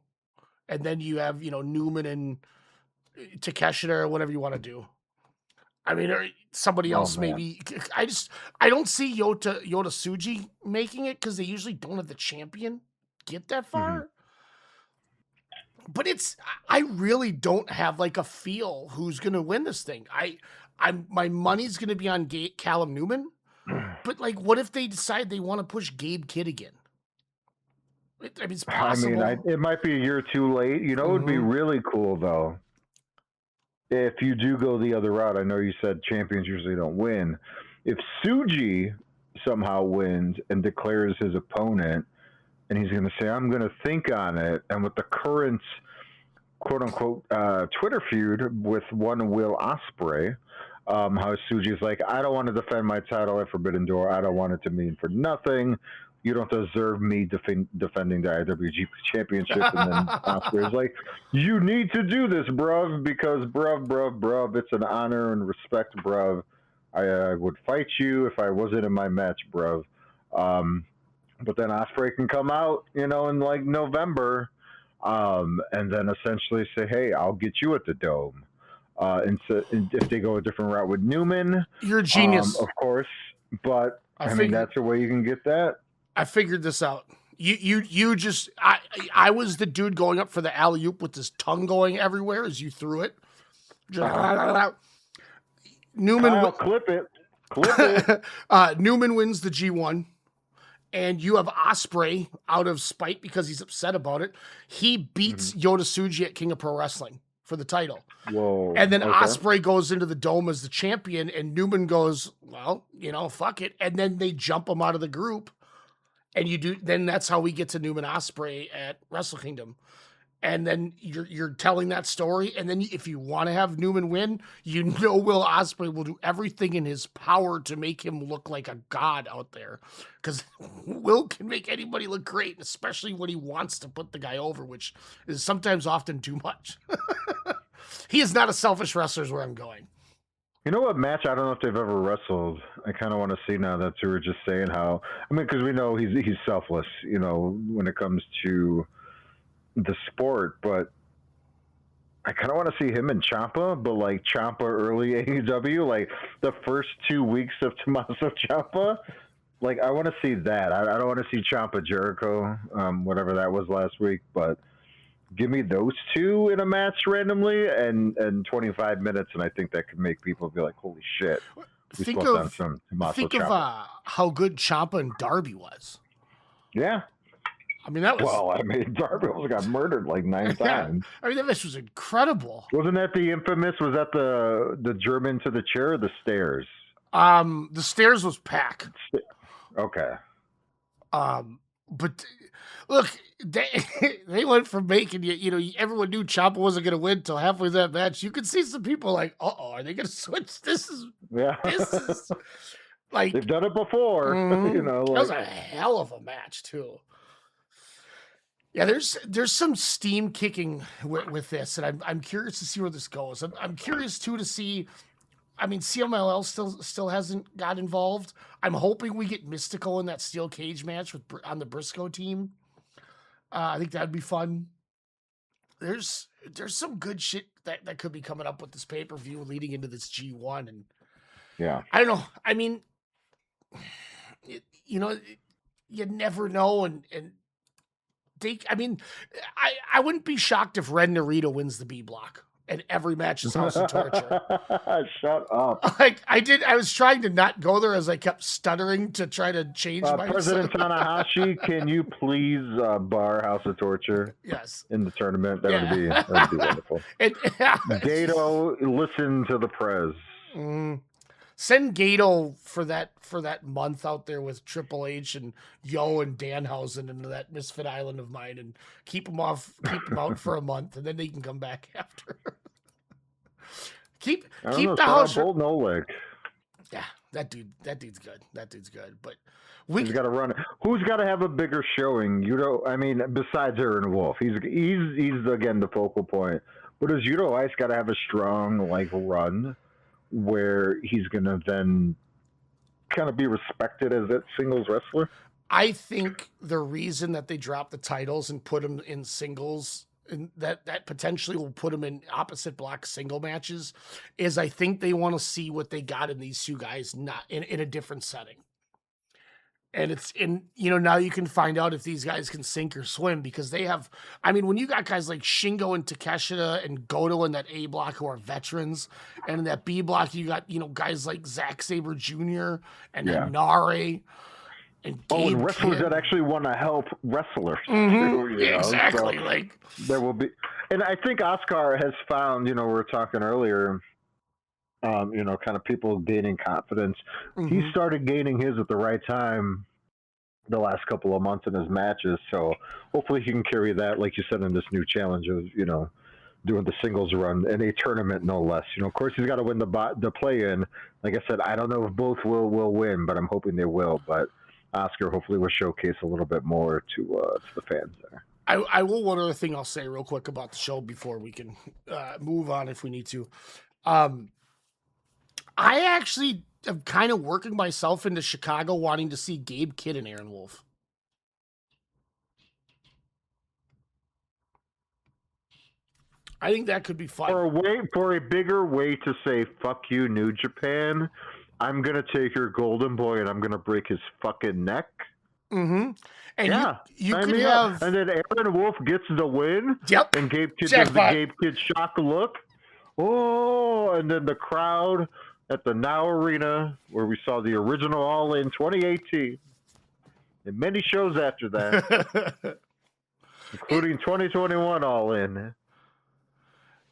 And then you have, Newman and Takeshita or whatever you want to do. I mean, or somebody else maybe. I don't see Yota Tsuji making it because they usually don't have the champion get that far. But I really don't have like a feel who's going to win this thing. My money's going to be on Callum Newman. But like, what if they decide they want to push Gabe Kidd again? I mean, it's possible. I mean, it might be a year too late. It would be really cool though if you do go the other route. I know you said champions usually don't win. If Tsuji somehow wins and declares his opponent, and he's going to say, I'm going to think on it, and with the current quote-unquote Twitter feud with one Will Ospreay, how Tsuji's like, I don't want to defend my title at Forbidden Door. I don't want it to mean for nothing. You don't deserve me defending the IWGP Championship. And then Ospreay's like, you need to do this, bruv, because bruv, it's an honor and respect, bruv. I would fight you if I wasn't in my match, bruv. But then Ospreay can come out, in like November, and then essentially say, hey, I'll get you at the Dome. And so if they go a different route with Newman, you're a genius, of course. But I mean, that's a way you can get that. I figured this out. You just I was the dude going up for the alley-oop with his tongue going everywhere as you threw it. Newman clip it. Newman wins the G1, and you have Ospreay out of spite because he's upset about it. He beats Yota Tsuji at King of Pro Wrestling for the title. Whoa! And then Ospreay goes into the Dome as the champion, and Newman goes, well, fuck it, and then they jump him out of the group. And then that's how we get to Newman Ospreay at Wrestle Kingdom. And then you're telling that story. And then if you want to have Newman win, Will Ospreay will do everything in his power to make him look like a god out there. Because Will can make anybody look great, especially when he wants to put the guy over, which is sometimes often too much. He is not a selfish wrestler is where I'm going. You know what match? I don't know if they've ever wrestled. I kind of want to see now that you were just saying how. I mean, because we know he's selfless, when it comes to the sport. But I kind of want to see him and Ciampa, but like Ciampa early AEW, like the first 2 weeks of Tommaso Ciampa. Like I want to see that. I don't want to see Ciampa Jericho, whatever that was last week, but. Give me those two in a match randomly and 25 minutes, and I think that could make people be like, "Holy shit!" Think of how good Ciampa and Darby was. Yeah, I mean that was. Well, I mean Darby almost got murdered like 9 times. I mean that match was incredible. Wasn't that the infamous? Was that the German to the chair or the stairs? The stairs was Pac. Okay. But look, they went from making everyone knew Ciampa wasn't going to win until halfway through that match. You could see some people like, are they going to switch? This is like they've done it before. That was a hell of a match too. Yeah, there's some steam kicking with this, and I'm curious to see where this goes. I'm curious too to see. I mean, CMLL still hasn't got involved. I'm hoping we get Mystical in that steel cage match on the Briscoe team. I think that'd be fun. There's some good shit that could be coming up with this pay-per-view leading into this G1, and yeah, I don't know. I mean, you never know, and I wouldn't be shocked if Ren Narita wins the B block. and every match is House of Torture. Shut up. I was trying to not go there as I kept stuttering to try to change my President Tanahashi, can you please bar House of Torture? Yes. In the tournament, that would be wonderful. Gato, listen to the Prez. Send Gato for that month out there with Triple H and Yo and Danhausen into that Misfit Island of mine, and keep him out for a month, and then they can come back after. keep the house. Bolt Nolik. Yeah, that dude's good. That dude's good. But he's got to run it. Who's got to have a bigger showing? I mean, besides Aaron Wolf, he's again the focal point. But does Yuto Ice got to have a strong run where he's going to then kind of be respected as that singles wrestler? I think the reason that they dropped the titles and put him in singles, and that potentially will put him in opposite block single matches, is I think they want to see what they got in these two guys, not in a different setting. And now you can find out if these guys can sink or swim, because they have, when you got guys like Shingo and Takeshita and Goto in that A block who are veterans, and in that B block, you got, guys like Zack Sabre Jr. and Hanare and Gabe and wrestlers Kidd. that actually want to help wrestlers. Mm-hmm. Exactly. So there will be, and I think Oscar has found, we were talking earlier, kind of people gaining confidence. Mm-hmm. He started gaining his at the right time the last couple of months in his matches. So hopefully he can carry that, like you said, in this new challenge of, doing the singles run in a tournament, no less. Of course he's got to win the play-in. Like I said, I don't know if both will win, but I'm hoping they will. But Oscar hopefully will showcase a little bit more to the fans there. I will. One other thing I'll say real quick about the show before we can move on if we need to. I actually am kind of working myself into Chicago wanting to see Gabe Kidd and Aaron Wolf. I think that could be fun. For a bigger way to say "fuck you, New Japan," I'm gonna take your golden boy and I'm gonna break his fucking neck. Mm-hmm. And you could have, and then Aaron Wolf gets the win. Yep. And Gabe Kidd does the Gabe Kidd shock look. Oh, and then the crowd at the Now Arena, where we saw the original All In 2018, and many shows after that, including 2021 All In,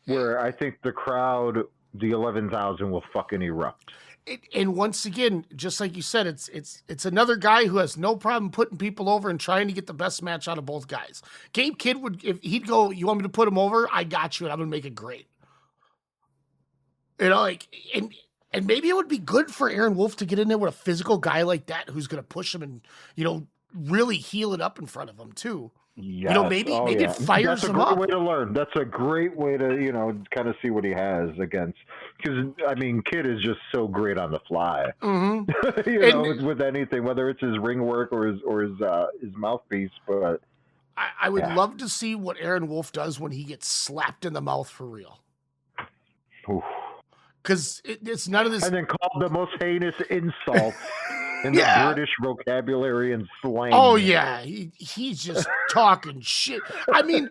where I think the crowd, the 11,000, will fucking erupt. And once again, just like you said, it's another guy who has no problem putting people over and trying to get the best match out of both guys. Gabe Kidd if he'd go, you want me to put him over? I got you, and I'm gonna make it great. And maybe it would be good for Aaron Wolf to get in there with a physical guy like that who's gonna push him and really heal it up in front of him too. Yes. Maybe it fires him up. That's a great way to learn. That's a great way to, kind of see what he has against. Because, Kidd is just so great on the fly. Mm-hmm. With anything, whether it's his ring work or his mouthpiece. But I would love to see what Aaron Wolf does when he gets slapped in the mouth for real. Because it's none of this. And then called the most heinous insult in the British vocabulary and slang. Oh yeah, he's just talking shit. I mean,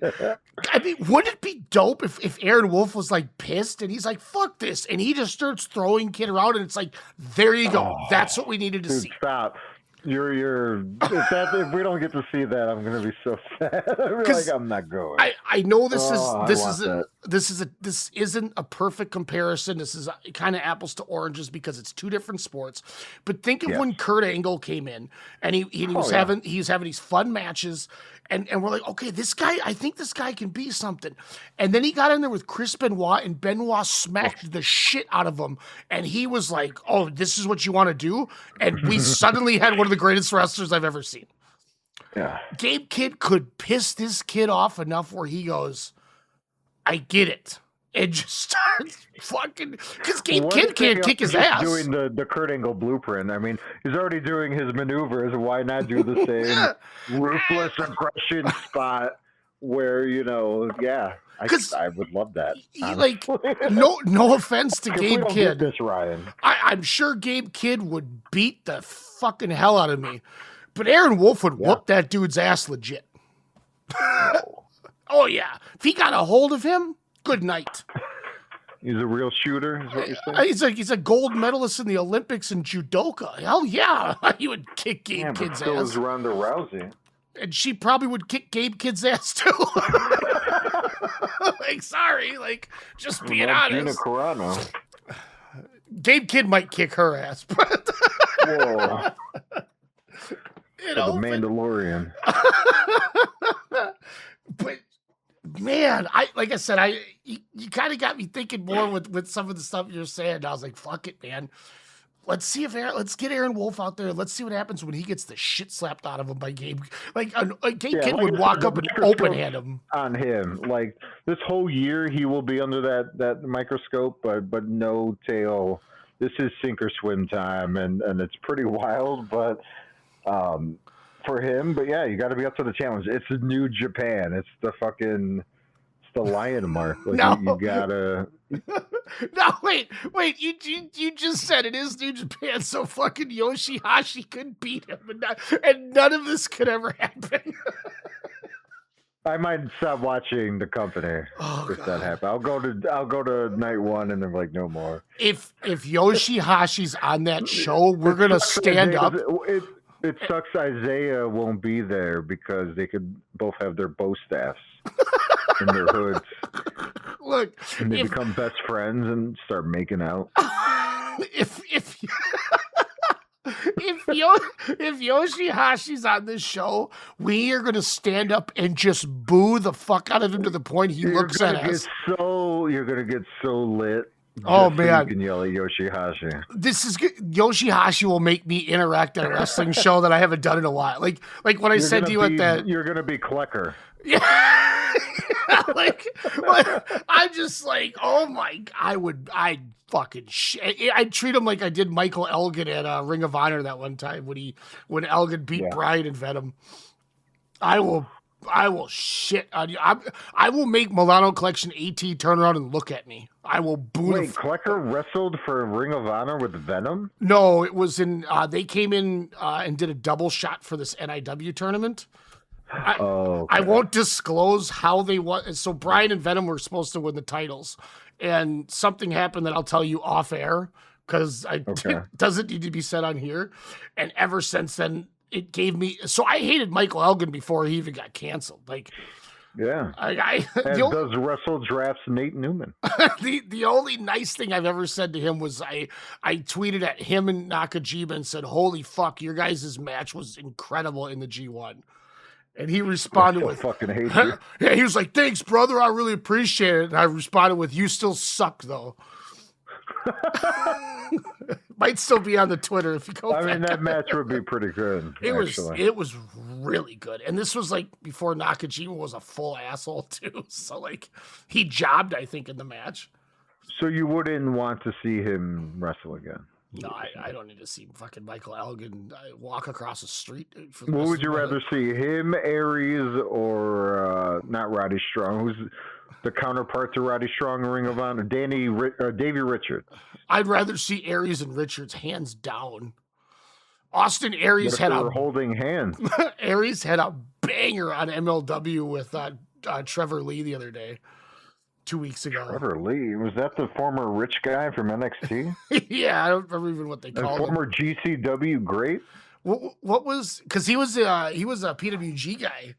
wouldn't it be dope if Aaron Wolf was pissed and he's like, "Fuck this," and he just starts throwing Kid around, and it's like, there you go. That's what we needed to see. Stop. If we don't get to see that, I'm gonna be so sad. I'm not going. I know this isn't a perfect comparison. This is kind of apples to oranges because it's two different sports. But think of when Kurt Angle came in and he was having these fun matches, and we're like, okay, I think this guy can be something. And then he got in there with Chris Benoit, and Benoit smacked the shit out of him, and he was like, oh, this is what you want to do? And we suddenly had one of the greatest wrestlers I've ever seen. Yeah. Gabe Kidd could piss this kid off enough where he goes, I get it. And just starts fucking, because Gabe Kidd can't kick his ass. Doing the Kurt Angle blueprint. He's already doing his maneuvers. Why not do the same ruthless aggression spot where, I would love that. No offense to Gabe Kidd. This, Ryan. I'm sure Gabe Kidd would beat the fucking hell out of me. But Aaron Wolf would whoop that dude's ass legit. Oh, yeah. If he got a hold of him, good night. He's a real shooter, is what you're saying? He's a gold medalist in the Olympics in judoka. Hell yeah, he would kick Gabe Kidd's so ass. is Ronda Rousey. And she probably would kick Gabe Kidd's ass too. Like, sorry, like, just being honest. Gina Carano. Gabe Kidd might kick her ass, but Whoa. you know, The Mandalorian. but man, like I said, you kind of got me thinking more with some of the stuff you're saying. I was like, fuck it, man. Let's get Aaron Wolf out there. Let's see what happens when he gets the shit slapped out of him by Gabe. Like, Gabe Kidd would walk up and open hand him. On him. Like, this whole year he will be under that microscope, but no tail. This is sink or swim time, and it's pretty wild, but for him, but yeah, you got to be up to the challenge. It's New Japan. It's the lion mark. Like, No. you gotta. No, wait. You just said it is New Japan, so fucking Yoshihashi could beat him, and none of this could ever happen. I might stop watching the company if that happens. I'll go to night one, and then like no more. If Yoshihashi's on that show, we're gonna stand up. It sucks Isaiah won't be there because they could both have their bow staffs in their hoods. Look, And they become best friends and start making out. if Yoshihashi's on this show, we are gonna stand up and just boo the fuck out of him to the point he looks at us. You're gonna get so lit. Oh just so man, you can yell at Yoshihashi. this is good. Yoshihashi will make me interact at a wrestling show that I haven't done in a while. Like when I said to you at that, you're gonna be Klecker. Yeah. like I'm just like, oh my, I'd fucking shit. I'd treat him like I did Michael Elgin at Ring of Honor that one time when Elgin beat Bryan and Venom. I will shit on you. I will make Milano Collection AT turn around and look at me. I will boo. Wait, Klecker wrestled for Ring of Honor with Venom? No, it was in. They came in and did a double shot for this NIW tournament. I won't disclose how they won. So Bryan and Venom were supposed to win the titles, and something happened that I'll tell you off air because it doesn't need to be said on here. And ever since then, it gave me. So I hated Michael Elgin before he even got canceled. Like, yeah, as does Russell Draft's Nate Newman. the only nice thing I've ever said to him was I tweeted at him and Nakajima and said, "Holy fuck, your guys' match was incredible in the G1." And he responded with, fucking hate you. Yeah, he was like, "Thanks, brother. I really appreciate it." And I responded with, "You still suck, though." Might still be on the Twitter if you go. I mean, that match would be pretty good. It was really good, and this was like before Nakajima was a full asshole too. So like, he jobbed, I think, in the match. So you wouldn't want to see him wrestle again? No, I don't need to see fucking Michael Elgin walk across the street. What would you rather see, him, Aries, or not Roddy Strong? Who's the counterpart to Roddy Strong in Ring of Honor? Davey Richards. I'd rather see Aries and Richards hands down. Austin Aries holding hands. Aries had a banger on MLW with Trevor Lee the other day. 2 weeks ago. Trevor Lee, was that the former rich guy from NXT? Yeah, I don't remember even what they called him. Former GCW great. What was? Because he was a PWG guy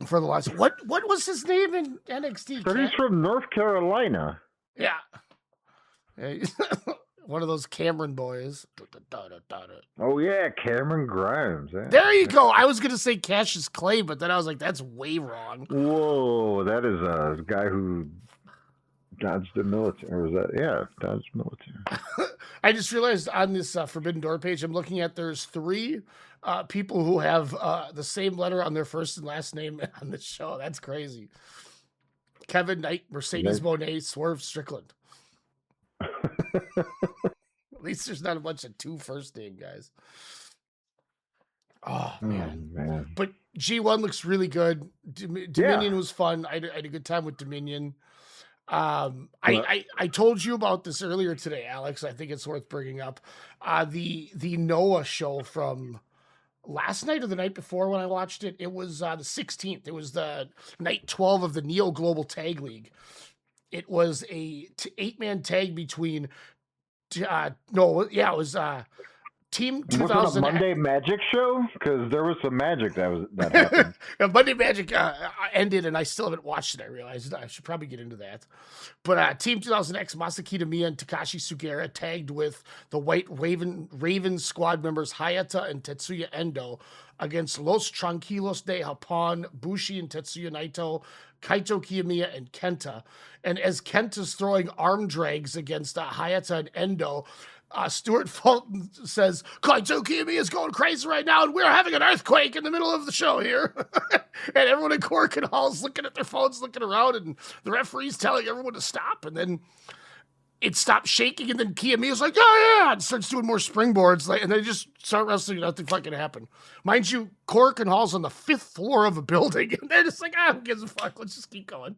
for the last. What was his name in NXT? But he's from North Carolina. Yeah. One of those Cameron boys. Oh yeah, Cameron Grimes. Yeah. There you go. I was gonna say Cassius Clay, but then I was like, that's way wrong. Whoa, that is a guy who dodged the military. Or was that? Yeah, dodged military. I just realized on this Forbidden Door page, I'm looking at there's 3 people who have the same letter on their first and last name on the show. That's crazy. Kevin Knight, Mercedes Moné, Swerve Strickland. At least there's not a bunch of 2 first name guys. Oh man. But G1 looks really good. Dominion was fun. I had a good time with Dominion. I told you about this earlier today, Alex. I think it's worth bringing up. The Noah show from last night or the night before when I watched it. It was the 16th. It was the night 12 of the Neo Global Tag League. It was a 8-man tag between. It was Team Was it a 2000. Monday Magic show? Because there was some magic that happened. Monday Magic ended, and I still haven't watched it. I realized I should probably get into that. But Team 2000X, Masaki Tamiya and Takashi Sugera tagged with the White Raven squad members Hayata and Tetsuya Endo against Los Tranquilos de Japón, Bushi and Tetsuya Naito, Kaito Kiyomiya, and Kenta. And as Kenta's throwing arm drags against Hayata and Endo, Stuart Fulton says, Kaito Kiyomiya is going crazy right now, and we're having an earthquake in the middle of the show here. And everyone in Cork and Hall's looking at their phones, looking around, and the referee's telling everyone to stop. And then it stopped shaking, and then Kiyomiya's like, yeah, and starts doing more springboards, and they just start wrestling, and nothing fucking happened. Mind you, Cork and Hall's on the 5th floor of a building, and they're just like, who gives a fuck? Let's just keep going.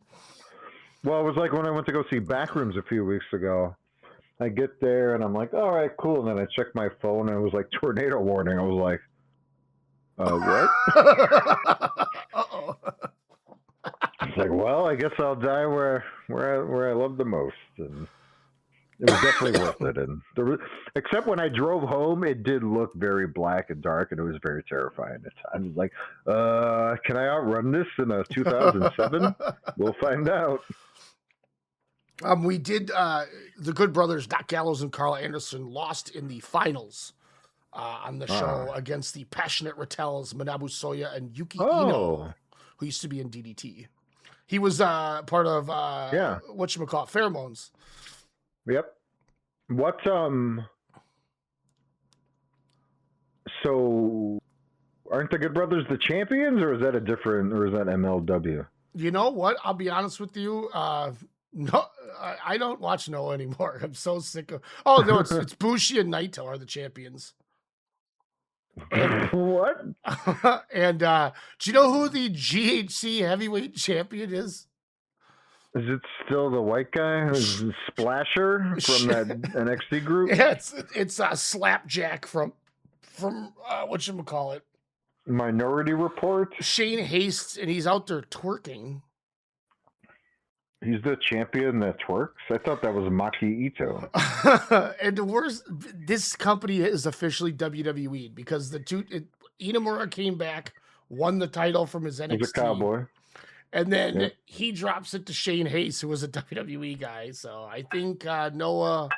Well, it was like when I went to go see Backrooms a few weeks ago. I get there, and I'm like, all right, cool. And then I checked my phone, and it was like tornado warning. I was like, what? Uh-oh. It's like, well, I guess I'll die where I love the most. And it was definitely worth it. And except when I drove home, it did look very black and dark, and it was very terrifying. I was like, can I outrun this in a 2007? We'll find out. We did, the Good Brothers, Doc Gallows and Carl Anderson, lost in the finals on the show against the Passionate Rattels, Manabu Soya and Yuki Ino, who used to be in DDT. He was part of, whatchamacallit, Pheromones. Yep. What, so aren't the Good Brothers the champions, or is that MLW? You know what? I'll be honest with you. No, I don't watch Noah anymore. I'm so sick of. Oh no, it's Bushi and Naito are the champions. What? And do you know who the GHC heavyweight champion is? Is it still the white guy, Splasher from that NXT group? Yeah, it's Slapjack from whatchamacallit, Minority Report. Shane Haste, and he's out there twerking. He's the champion that twerks? I thought that was Maki Ito. And the worst, this company is officially WWE because Inamura came back, won the title from his NXT. He's a cowboy. And then he drops it to Shane Hayes, who was a WWE guy. So I think Noah...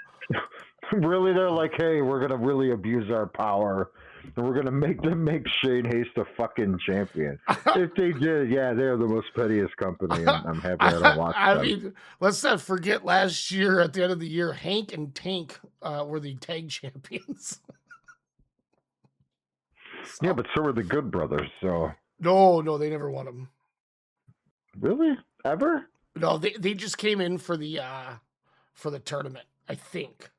Really, they're like, hey, we're going to really abuse our power. And we're going to make them make Shane Haste a fucking champion. If they did, they're the most pettiest company. I'm happy I don't watch them. mean, let's not forget last year, at the end of the year, Hank and Tank were the tag champions. Yeah, but so were the Good Brothers, so... No, they never won them. Really? Ever? No, they just came in for the tournament, I think.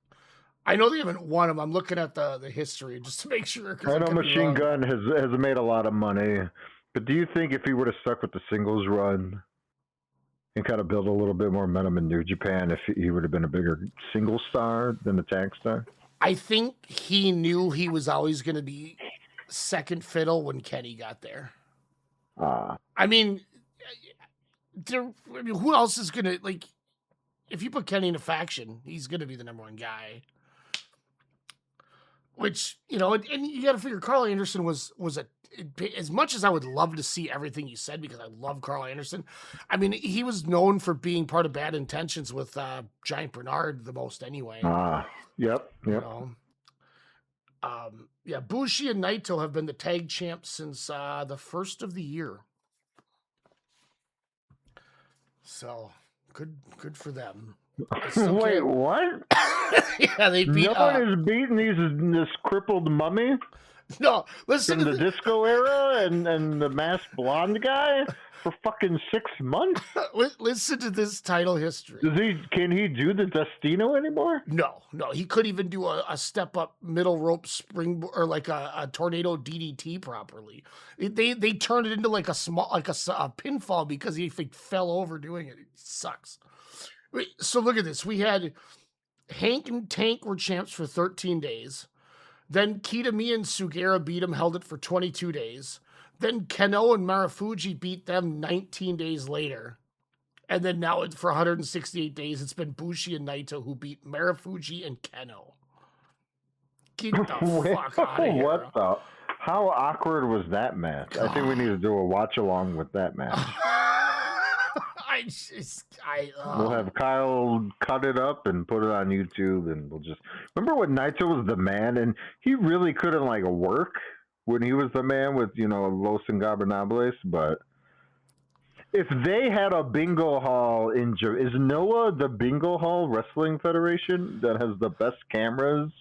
I know they haven't won them. I'm looking at the history just to make sure. I know Machine Gun has made a lot of money, but do you think if he would have stuck with the singles run and kind of built a little bit more momentum in New Japan, if he would have been a bigger single star than the tag star? I think he knew he was always going to be second fiddle when Kenny got there. I mean, who else is going to, like, if you put Kenny in a faction, he's going to be the number one guy. Which, and you got to figure Carl Anderson was as much as I would love to see everything you said, because I love Carl Anderson. I mean, he was known for being part of Bad Intentions with Giant Bernard the most anyway. Yep. Bushi and Naito have been the tag champs since the first of the year. So good for them. Wait, what? Yeah, they beat. No one is beating this crippled mummy. No, listen from to the disco era and the masked blonde guy for fucking 6 months. Listen to this title history. Can he do the Destino anymore? No, he couldn't even do a step up middle rope spring or like a tornado DDT properly. They turned it into like a pinfall because he fell over doing it. It sucks. So look at this. We had Hank and Tank were champs for 13 days. Then Kitami and Sugera beat him, held it for 22 days. Then Keno and Marufuji beat them 19 days later. And then now for 168 days, it's been Bushi and Naito who beat Marufuji and Keno. Get the fuck out of here. What the? How awkward was that match? I think we need to do a watch along with that match. We'll have Kyle cut it up and put it on YouTube, and we'll just remember when Naito was the man, and he really couldn't like work when he was the man with Los Ingobernables. But if they had a bingo hall is NOAH the bingo hall wrestling federation that has the best cameras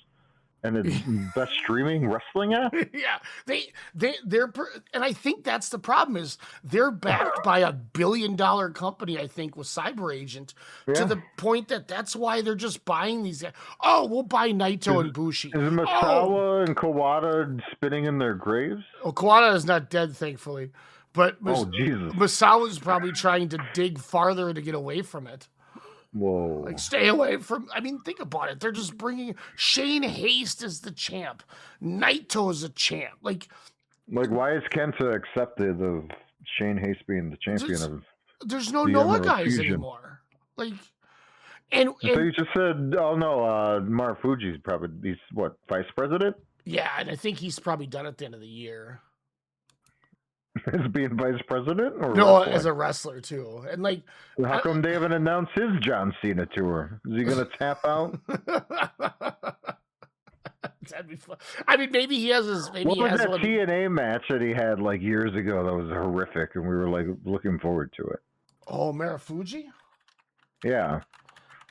and the best streaming wrestling app? Yeah, they're and I think that's the problem is they're backed by $1 billion company. I think with Cyber Agent to the point that's why they're just buying these. Oh, we'll buy Naito and Bushi. Is Misawa and Kawada spinning in their graves? Oh, Kawada is not dead, thankfully, but Jesus, Misawa's probably trying to dig farther to get away from it. Whoa. Like, stay away from... I mean, think about it. They're just bringing... Shane Haste as the champ. Naito is a champ. Like, why is Kenta accepted of Shane Haste being the champion of... There's no Noah guys anymore. Like... And so you just said, oh, no, Marufuji's probably... He's, what, vice president? Yeah, and I think he's probably done at the end of the year. As being vice president? Or no, wrestling? as a wrestler, too. And, like... How come they haven't announced his John Cena tour? Is he going to tap out? That'd be fun. I mean, maybe he has his... Maybe what he was has that one... TNA match that he had, like, years ago that was horrific, and we were, like, looking forward to it? Oh, Marufuji? Yeah.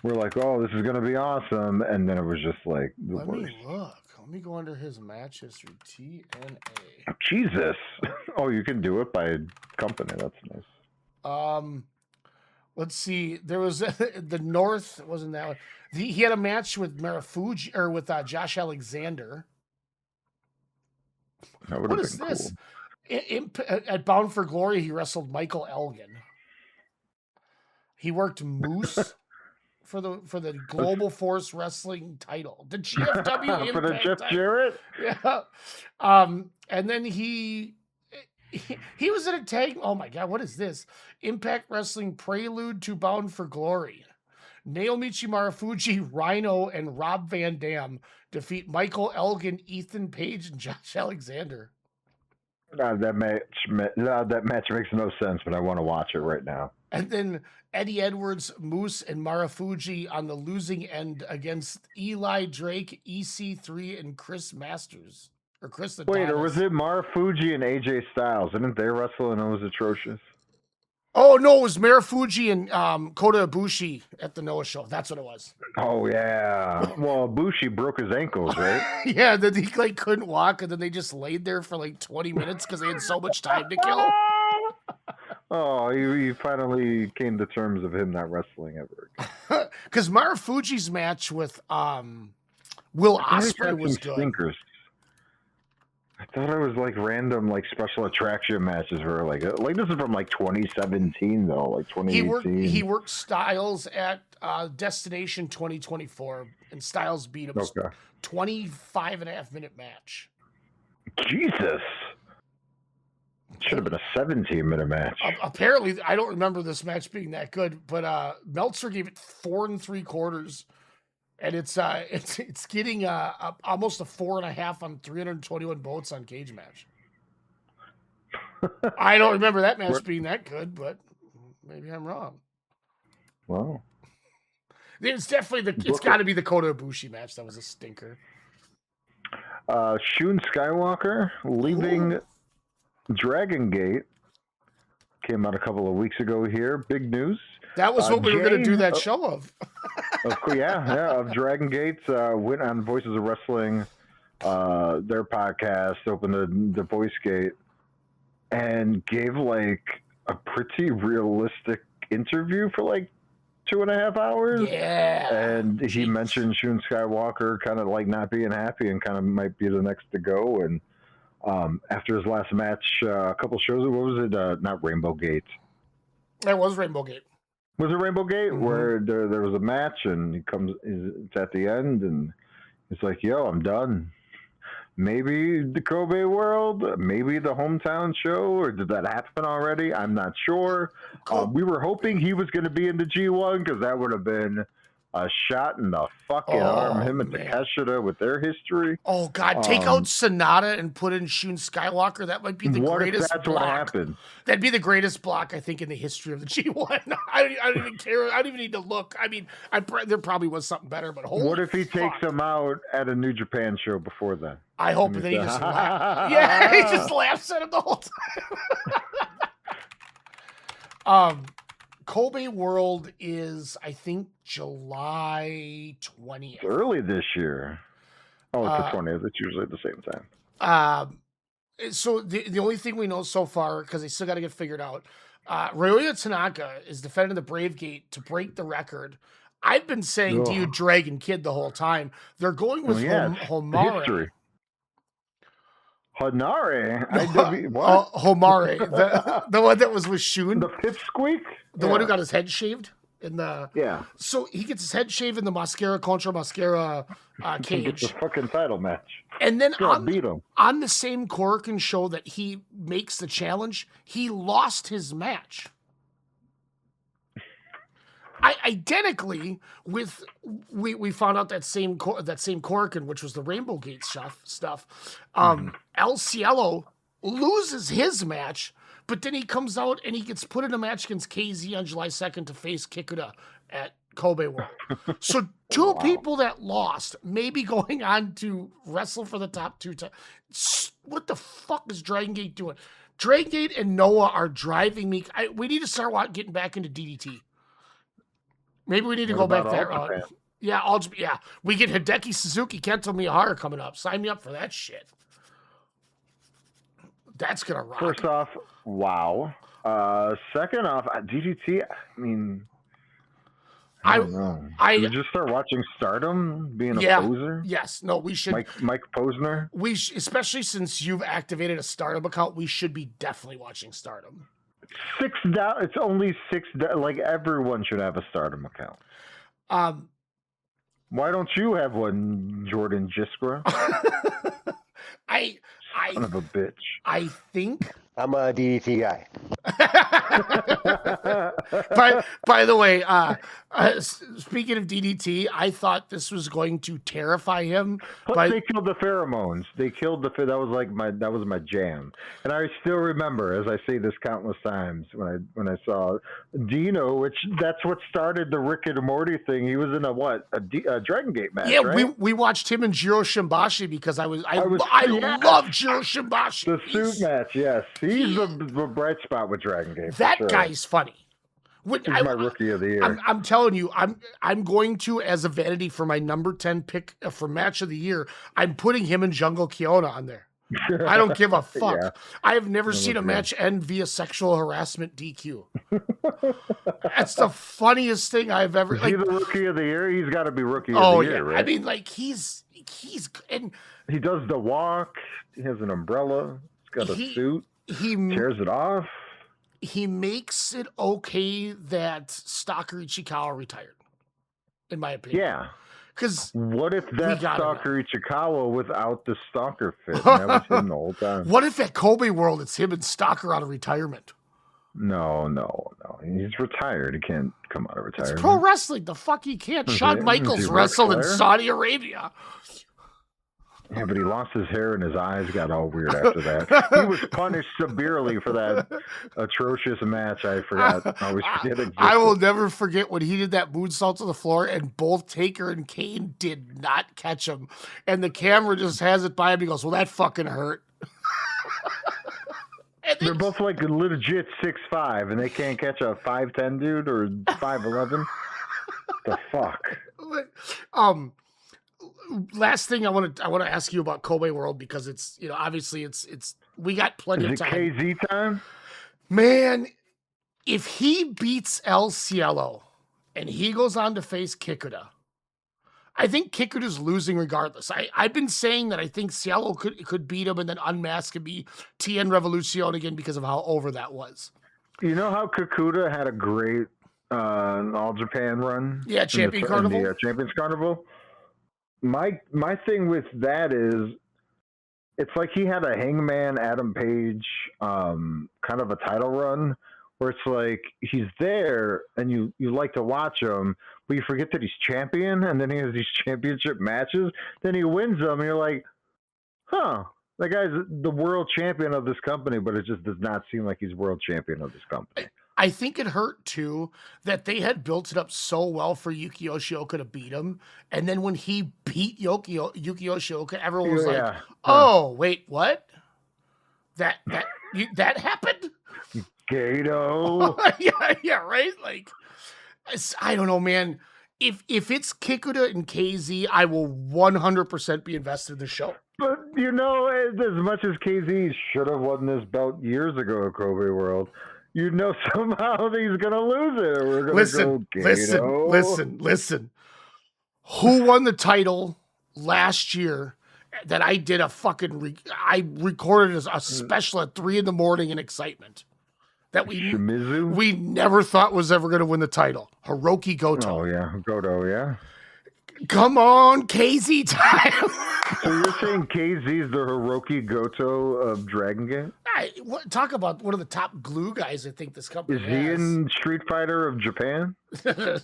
We're like, oh, this is going to be awesome, and then it was just, like, the Let worst. me look. Let me go under his match history. TNA. Jesus. Oh, you can do it by company. That's nice. Let's see. There was the North. Wasn't that one? He had a match with Marufuji or with Josh Alexander. What is this? At Bound for Glory, he wrestled Michael Elgin. He worked Moose for the Global Force Wrestling title. The GFW for the Jeff title. Jarrett? Yeah. And then he was in a tag. Oh my God, what is this? Impact Wrestling Prelude to Bound for Glory. Naomichi Marufuji, Rhino, and Rob Van Dam defeat Michael Elgin, Ethan Page, and Josh Alexander. That match makes no sense, but I want to watch it right now. And then Eddie Edwards, Moose, and Marufuji on the losing end against Eli Drake, EC3, and Chris Masters. Or Chris Adonis. Wait, or was it Marufuji and AJ Styles? Didn't they wrestle and it was atrocious? Oh, no, it was Marufuji and Kota Ibushi at the Noah show. That's what it was. Oh, yeah. Well, Ibushi broke his ankles, right? Yeah, then he couldn't walk, and then they just laid there for 20 minutes because they had so much time to kill. Oh, he finally came to terms of him not wrestling ever. Because Marufuji's match with Will Ospreay was good. Stinkers. I thought it was random special attraction matches were like this is from 2017 though, 2018. He worked Styles at Destination 2024, and Styles beat him. Okay. 25.5-minute match. Jesus. Should have been a 17-minute match. Apparently, I don't remember this match being that good, but Meltzer gave it 4 3/4, and it's getting almost a 4.5 on 321 votes on Cage Match. I don't remember that match being that good, but maybe I'm wrong. Wow. It's definitely it's got to be the Kota Ibushi match. That was a stinker. Shun Skywalker leaving Dragongate came out a couple of weeks ago here. Big news. That was what we were going to do that show of. Of Dragongate. Went on Voices of Wrestling, their podcast, opened the Voice Gate, and gave a pretty realistic interview for 2.5 hours. Yeah. And he mentioned Shun Skywalker kind of not being happy and kind of might be the next to go. And after his last match, a couple shows, what was it? Not Rainbow Gate. That was Rainbow Gate. Was it Rainbow Gate? Mm-hmm. Where there was a match and it's at the end and it's like, yo, I'm done. maybe the Kobe World, maybe the hometown show, or did that happen already? I'm not sure. We were hoping he was going to be in the G1 because that would have been a shot in the fucking arm. Him and Takeshita with their history. Oh God, take out Sonata and put in Shun Skywalker. That might be the greatest. If that's block. what happened. That'd be the greatest block I think in the history of the G1. I don't even care. I don't even need to look. I mean, there probably was something better, but holy what if he fuck. takes him out at a New Japan show before then? I hope that he just laughs. Yeah, he just laughs at him the whole time. Kobe World is, I think, July 20th. It's early this year. Oh, it's the 20th. It's usually at the same time. So the only thing we know so far, because they still got to get figured out, Ryoya Tanaka is defending the Brave Gate to break the record. I've been saying to you, Dragon Kid, the whole time. They're going with Homare. History. Hanare? What? Homare. The one that was with Shun. The pipsqueak? The one who got his head shaved in the. Yeah. So he gets his head shaved in the Mascara contra Mascara cage. He gets a fucking title match. And then beat him. On the same Korakuen show that he makes the challenge, he lost his match. Identically with we found out that same Korakuen, which was the Rainbow Gate stuff. El Cielo loses his match, but then he comes out and he gets put in a match against KZ on July 2nd to face Kikuta at Kobe World. So two people that lost, maybe going on to wrestle for the top two. What the fuck is Dragongate doing? Dragongate and Noah are driving me. We need to start getting back into DDT. Maybe we need to go back there. Yeah, we get Hideki Suzuki, Kento Miyahara coming up. Sign me up for that shit. That's gonna rock. First off, wow. Second off, DDT. I mean, I don't know. Did we just start watching Stardom being a poser? Yes. No, we should. Mike Posner. Especially since you've activated a Stardom account, we should be definitely watching Stardom. $6. It's only $6. Like everyone should have a Stardom account. Why don't you have one, Jordan Jiskra? Son of a bitch. I think I'm a DDT guy. by the way, speaking of DDT, I thought this was going to terrify him. They killed the pheromones. They killed that was my jam. And I still remember, as I say this countless times, when I saw Dino, which that's what started the Rick and Morty thing. He was in a Dragon Gate match. Yeah, right? we watched him and Jiro Shimbashi because I love Jiro Shimbashi. The suit match, yes. He's the bright spot with Dragon Gate. That guy's funny. He's my rookie of the year. I'm telling you, I'm going to, as a vanity for my number 10 pick for match of the year, I'm putting him and Jungle Kiona on there. I don't give a fuck. Yeah. I have never seen a match end via sexual harassment DQ. That's the funniest thing I've ever. Is he the rookie of the year? He's got to be rookie of the year, right? I mean, like he's and he does the walk. He has an umbrella. He's got a suit. He tears it off. He makes it okay that Stalker Ichikawa retired, in my opinion. Yeah. Because what if that's Stalker Ichikawa without the Stalker fit? And that was him the whole time. What if at Kobe World it's him and Stalker out of retirement? No. He's retired. He can't come out of retirement. It's pro wrestling. The fuck he can't. Shawn Michaels wrestled in Saudi Arabia. Yeah, but he lost his hair and his eyes got all weird after that. He was punished severely for that atrocious match. I forgot. I will never forget when he did that moonsault to the floor and both Taker and Kane did not catch him. And the camera just has it by him. He goes, well, that fucking hurt. They're both like legit 6'5", and they can't catch a 5'10" dude or 5'11". The fuck? Last thing I want to ask you about Kobe World, because it's, obviously it's we got plenty of time. Is it KZ time? Man, if he beats El Cielo and he goes on to face Kikuta, I think Kikuta's losing regardless. I've been saying that I think Cielo could beat him and then unmask and be TN Revolucion again because of how over that was. You know how Kikuta had a great All Japan run? Yeah, Champion Carnival. Champions Carnival. My thing with that is it's like he had a Hangman Adam Page kind of a title run where it's like he's there and you like to watch him, but you forget that he's champion, and then he has these championship matches, then he wins them, and you're like, huh, that guy's the world champion of this company, but it just does not seem like he's world champion of this company. I think it hurt too that they had built it up so well for Yuki Yoshioka to beat him, and then when he beat Yuki Yoshioka, everyone was like, "Oh, wait, what? That happened?" Gato. yeah, right. Like, I don't know, man. If it's Kikuta and KZ, I will 100% be invested in the show. But you know, as much as KZ should have won this belt years ago at Kobe World, you know somehow he's gonna lose it. We're gonna listen. Who won the title last year? That I did a fucking. I recorded a special at 3 a.m. in excitement. That Shimizu? we never thought was ever going to win the title. Hiroki Goto. Oh yeah, Goto. Yeah. Come on, KZ time. So you're saying KZ's the Hiroki Goto of Dragongate? Talk about one of the top glue guys. I think this company Is he in Street Fighter of Japan?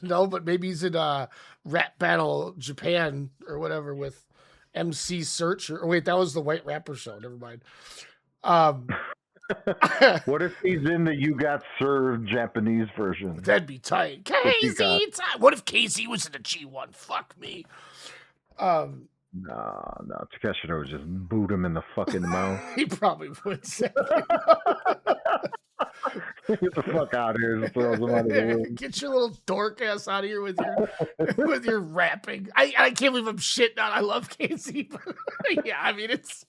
No, but maybe he's in Rap Battle Japan or whatever with MC Search. Or wait, that was the White Rapper show. Never mind. What if he's in the You Got Served Japanese version? That'd be tight. KZ time. What if KZ was in the G1? Fuck me. No, Takeshita would just boot him in the fucking mouth. He probably would say. Get the fuck out of here and throws him out of the room. Get your little dork ass out of here with your rapping. I can't believe I'm shitting on. I love KZ, but yeah, I mean it's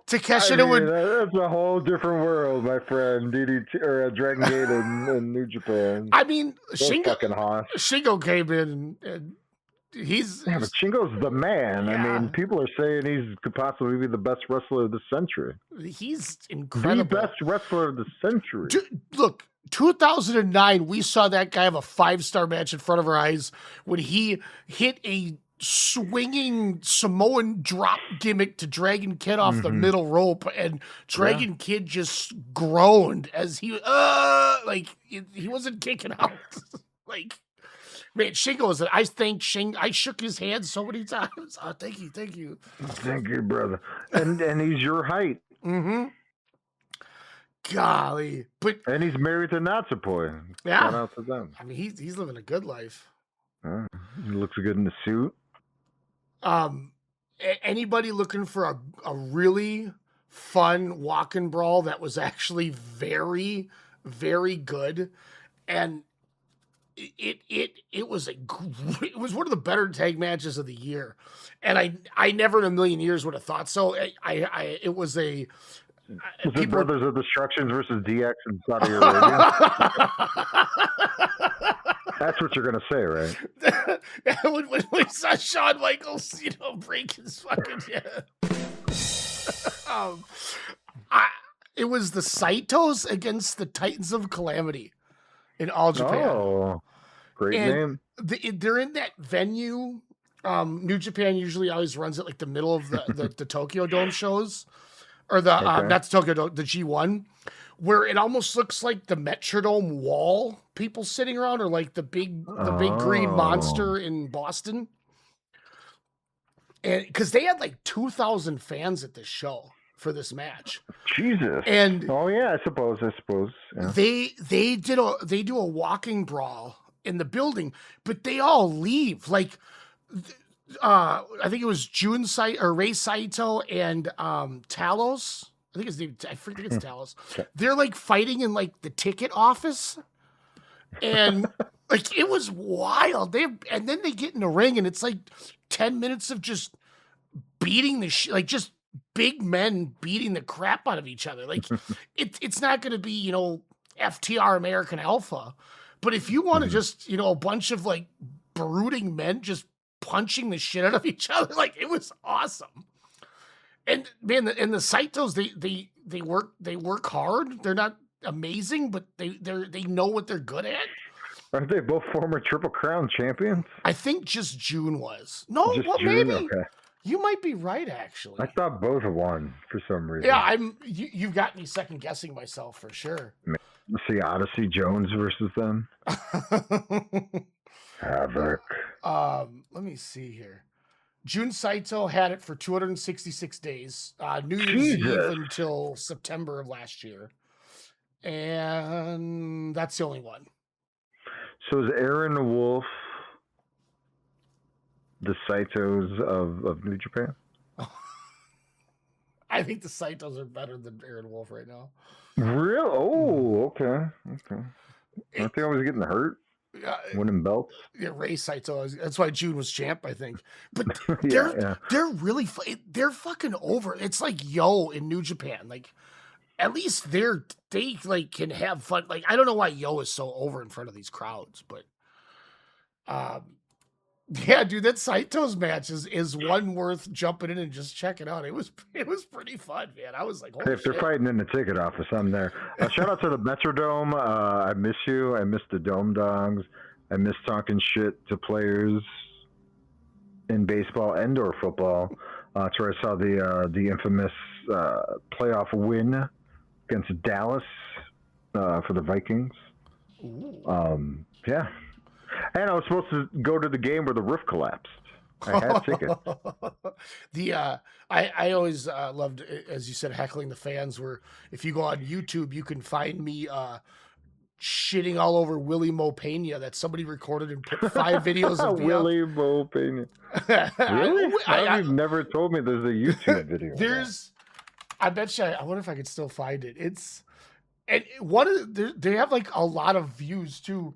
Takeshita would. That's a whole different world, my friend. DDT or Dragon Gate in New Japan. I mean, Shingo came in and he's but Shingo's the man. Yeah. I mean, people are saying he could possibly be the best wrestler of the century. He's incredible. The best wrestler of the century. Look, 2009, we saw that guy have a 5-star match in front of our eyes when he hit a swinging Samoan drop gimmick to Dragon Kid off the middle rope, and Dragon Kid just groaned as he wasn't kicking out. Like, man, Shingo was. I shook his hand so many times. Oh, thank you. Thank you, brother. And he's your height. Mm-hmm. Golly, and he's married to Natsupoi. Yeah, shout out to them. I mean, he's living a good life. He looks good in the suit. Anybody looking for a really fun walk and brawl that was actually very, very good, and it was one of the better tag matches of the year, and I never in a million years would have thought so. It was a. Was it Brothers of Destruction versus DX in Saudi Arabia? That's what you're gonna say, right? when we saw Shawn Michaels, break his fucking head. It was the Saitos against the Titans of Calamity in All Japan. Oh, great name. They're in that venue. New Japan usually always runs it like the middle of the Tokyo Dome shows. Or not the Tokyo Dome, the G1, where it almost looks like the Metrodome wall people sitting around, or like the big green monster in Boston. And because they had like 2,000 fans at this show for this match. Jesus. And I suppose. Yeah. They do a walking brawl in the building, but they all leave. Like I think it was Ray Saito and Talos. I think his name. I think it's Talos. They're like fighting in like the ticket office, and like it was wild. And then they get in the ring, and it's like 10 minutes of just beating the like just big men beating the crap out of each other. Like it's not going to be FTR American Alpha, but if you want to just a bunch of like brooding men just punching the shit out of each other, like it was awesome. And man, the Saitos, they work hard. They're not amazing, but they know what they're good at. Aren't they both former Triple Crown champions? I think just June was. No, just well, June? maybe. Okay. You might be right, actually. I thought both won for some reason. Yeah, you've got me second guessing myself for sure. See Odyssey Jones versus them. Havoc. Let me see here. Jun Saito had it for 266 days, New Year's Jesus. Eve until September of last year. And that's the only one. So is Aaron Wolf the Saitos of New Japan? I think the Saitos are better than Aaron Wolf right now. Real? Oh, okay. Aren't they always getting hurt? Winning belts? Yeah, Ray Saito. That's why June was champ, I think. But Yeah. they're really they're fucking over. It's like Yo in New Japan. Like, at least they like can have fun. Like, I don't know why Yo is so over in front of these crowds, but yeah, dude, that Saito's match is one worth jumping in and just checking out. It was pretty fun, man. I was like, holy If they're shit. fighting in the ticket office, I'm there. Shout out to the Metrodome. I miss you. I miss the Dome Dogs. I miss talking shit to players in baseball and or football. That's where I saw the infamous playoff win against Dallas for the Vikings. Yeah. And I was supposed to go to the game where the roof collapsed. I had tickets. I always loved, as you said, heckling the fans. Where if you go on YouTube, you can find me shitting all over Willie Mo Pena that somebody recorded and put 5 videos of Willie Mo Pena. Really? You've never told me there's a YouTube video. I bet you. I wonder if I could still find it. And one of they have like a lot of views too.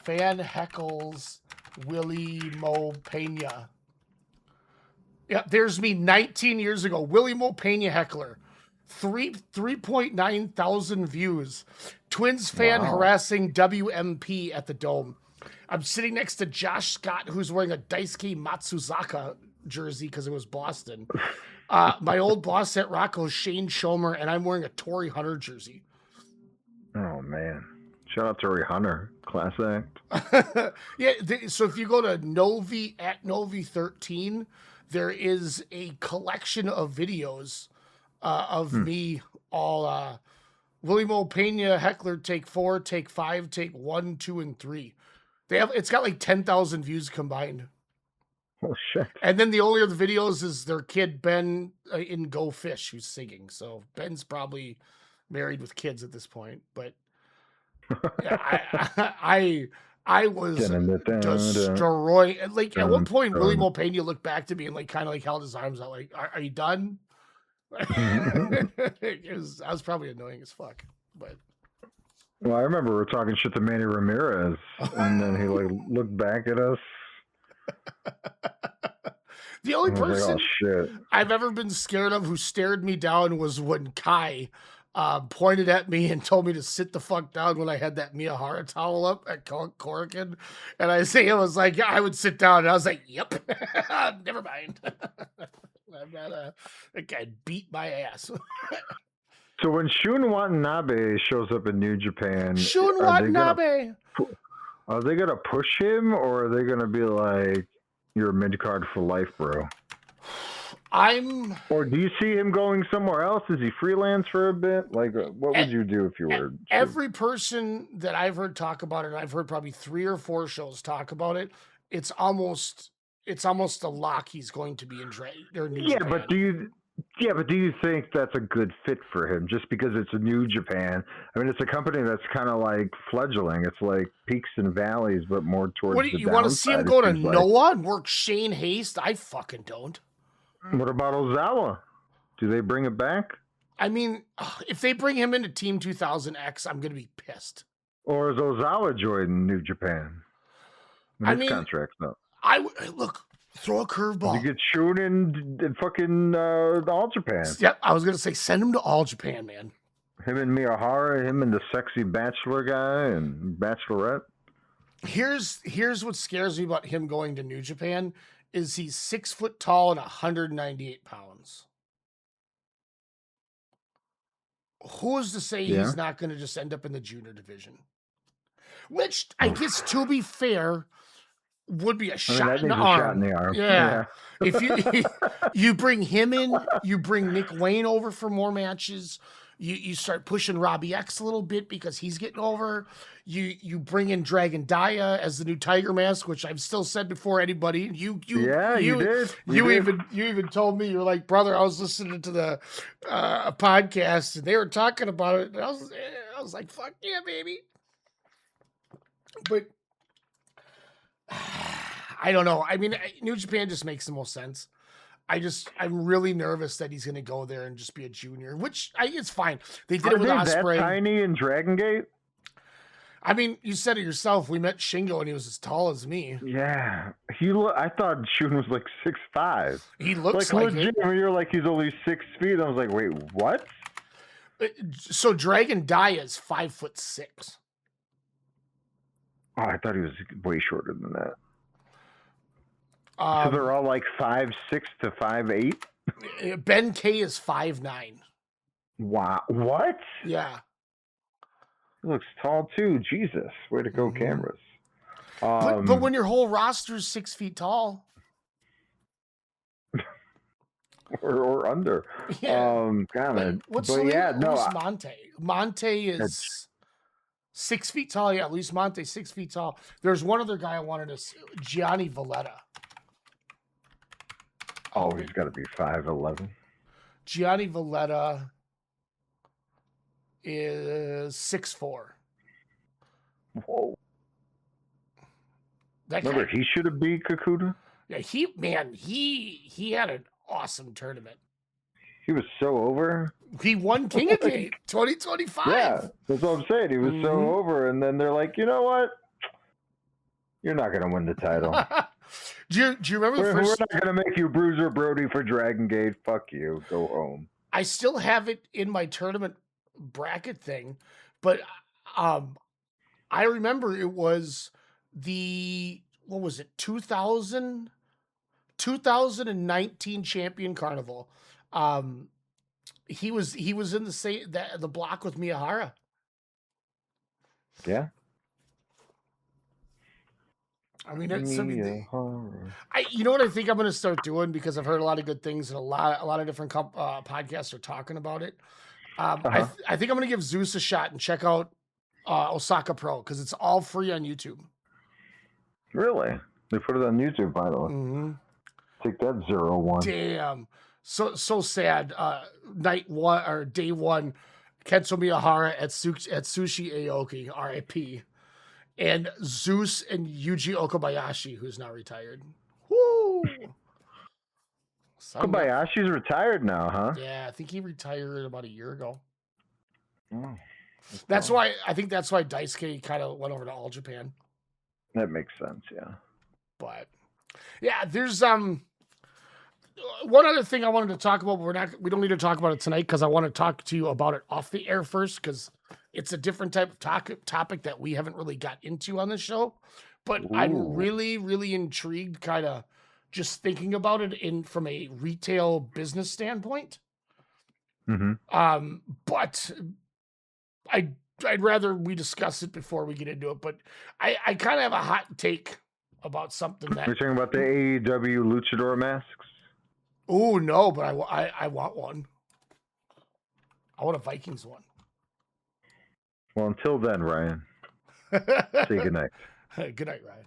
Fan heckles Willie Mo Pena. Yeah, there's me 19 years ago. Willie Mo Pena heckler. 3.9 thousand views. Twins fan harassing WMP at the Dome. I'm sitting next to Josh Scott, who's wearing a Daisuke Matsuzaka jersey because it was Boston. My old boss at Rocco, Shane Schomer, and I'm wearing a Torrey Hunter jersey. Oh, man. Shout out to Torrey Hunter. Class act. Yeah, so if you go to Novi at Novi13, there is a collection of videos of me all Willie Mo Pena heckler take 4, take 5, take 1, 2, and 3. It's got like 10,000 views combined. Oh shit! And then the only other videos is their kid Ben in Go Fish who's singing. So Ben's probably married with kids at this point. But yeah, I was destroying. Like at one point, Willie Mo Pena looked back to me and like kind of like held his arms out, like, "Are you done?" I was probably annoying as fuck, but. Well, I remember we were talking shit to Manny Ramirez, and then he like looked back at us. The only person shit. I've ever been scared of who stared me down was when Kai pointed at me and told me to sit the fuck down when I had that Miyahara towel up at Korakuen. And I was like, yeah, I would sit down. And I was like, yep, never mind. I'm not that guy beat my ass. So when Shun Watanabe shows up in New Japan, Shun Watanabe, are they gonna push him, or are they gonna be like, "You're a mid card for life, bro"? Or do you see him going somewhere else? Is he freelance for a bit? Like, what would you do if you were? Every person that I've heard talk about it, and I've heard probably 3 or 4 shows talk about it, it's almost a lock he's going to be in New Japan. But do you think that's a good fit for him just because it's a New Japan? I mean, it's a company that's kind of like fledgling. It's like peaks and valleys, but more towards What do you want to see him go to Noah and work Shane Haste? I fucking don't. What about Ozawa? Do they bring it back? I mean, if they bring him into Team 2000X, I'm going to be pissed. Or is Ozawa joining New Japan? His contract's up. Look, throw a curveball. You get Shun in fucking All Japan. Yep, I was going to say, send him to All Japan, man. Him and Miyahara, him and the sexy bachelor guy and bachelorette. Here's what scares me about him going to New Japan is he's 6 foot tall and 198 pounds. Who is to say he's not going to just end up in the junior division? Which, I guess, to be fair, would be a I mean, shot that in the needs a shot in arm. the arm. Yeah. If you bring him in, you bring Nick Wayne over for more matches. You start pushing Robbie X a little bit because he's getting over. You bring in Dragon Dia as the new Tiger Mask, which I've still said before anybody. You did. You even told me, you're like, brother, I was listening to the podcast and they were talking about it. And I was like, fuck yeah, baby. But I don't know. I mean, New Japan just makes the most sense. I'm really nervous that he's going to go there and just be a junior, which it's fine. They did it with Ospreay. That tiny in Dragongate? I mean, you said it yourself. We met Shingo and he was as tall as me. Yeah. I thought Shun was like 6'5". He looks like legit. it. You're like, he's only 6 feet. I was like, wait, what? So Dragon Dia is 5'6". Oh, I thought he was way shorter than that. So they're all like 5'6" to 5'8". Ben K is 5'9". Wow, what? Yeah, He looks tall too. Jesus, way to go, cameras. but when your whole roster is 6 feet tall, or under, yeah. God, What's but yeah, no, Luis Monte? Monte is 6 feet tall. Yeah, Luis Monte 6 feet tall. There's one other guy I wanted to see, Gianni Valletta. oh, he's got to be 5'11". Gianni Valletta is 6'4". Whoa! That Remember, guy, he should have beat Kakuta. yeah, he had an awesome tournament. He was so over. He won King of Gate 2025. Yeah, that's what I'm saying. He was so over, and then they're like, you know what? You're not going to win the title. Do you remember We're not going to make you Bruiser Brody for Dragongate. Fuck you. Go home. I still have it in my tournament bracket thing, but I remember it was what was it, 2019 Champion Carnival. He was in the block with Miyahara. Yeah. I mean, it's something. You know what I think I'm going to start doing, because I've heard a lot of good things and a lot of different podcasts are talking about it. I think I'm going to give Zeus a shot and check out Osaka Pro, because it's all free on YouTube. Really? They put it on YouTube finally. Mm-hmm. Take that 0-1. Damn, so sad. Night one or day one, Kenzo Miyahara at Sushi Aoki, R.I.P. And Zeus and Yuji Okabayashi, who's now retired. Woo! Kobayashi's retired now, huh? Yeah, I think he retired about a year ago. Oh, that's why Daisuke kind of went over to All Japan. That makes sense, yeah. But yeah, there's one other thing I wanted to talk about, but we don't need to talk about it tonight, because I want to talk to you about it off the air first, because it's a different type of topic that we haven't really got into on this show. But I'm really, really intrigued, kind of just thinking about it from a retail business standpoint. Mm-hmm. But I'd rather we discuss it before we get into it. But I kind of have a hot take about something that You're talking about the AEW luchador masks? Oh no, but I want one. I want a Vikings one. Well, until then, Ryan, say goodnight. Good night, Ryan.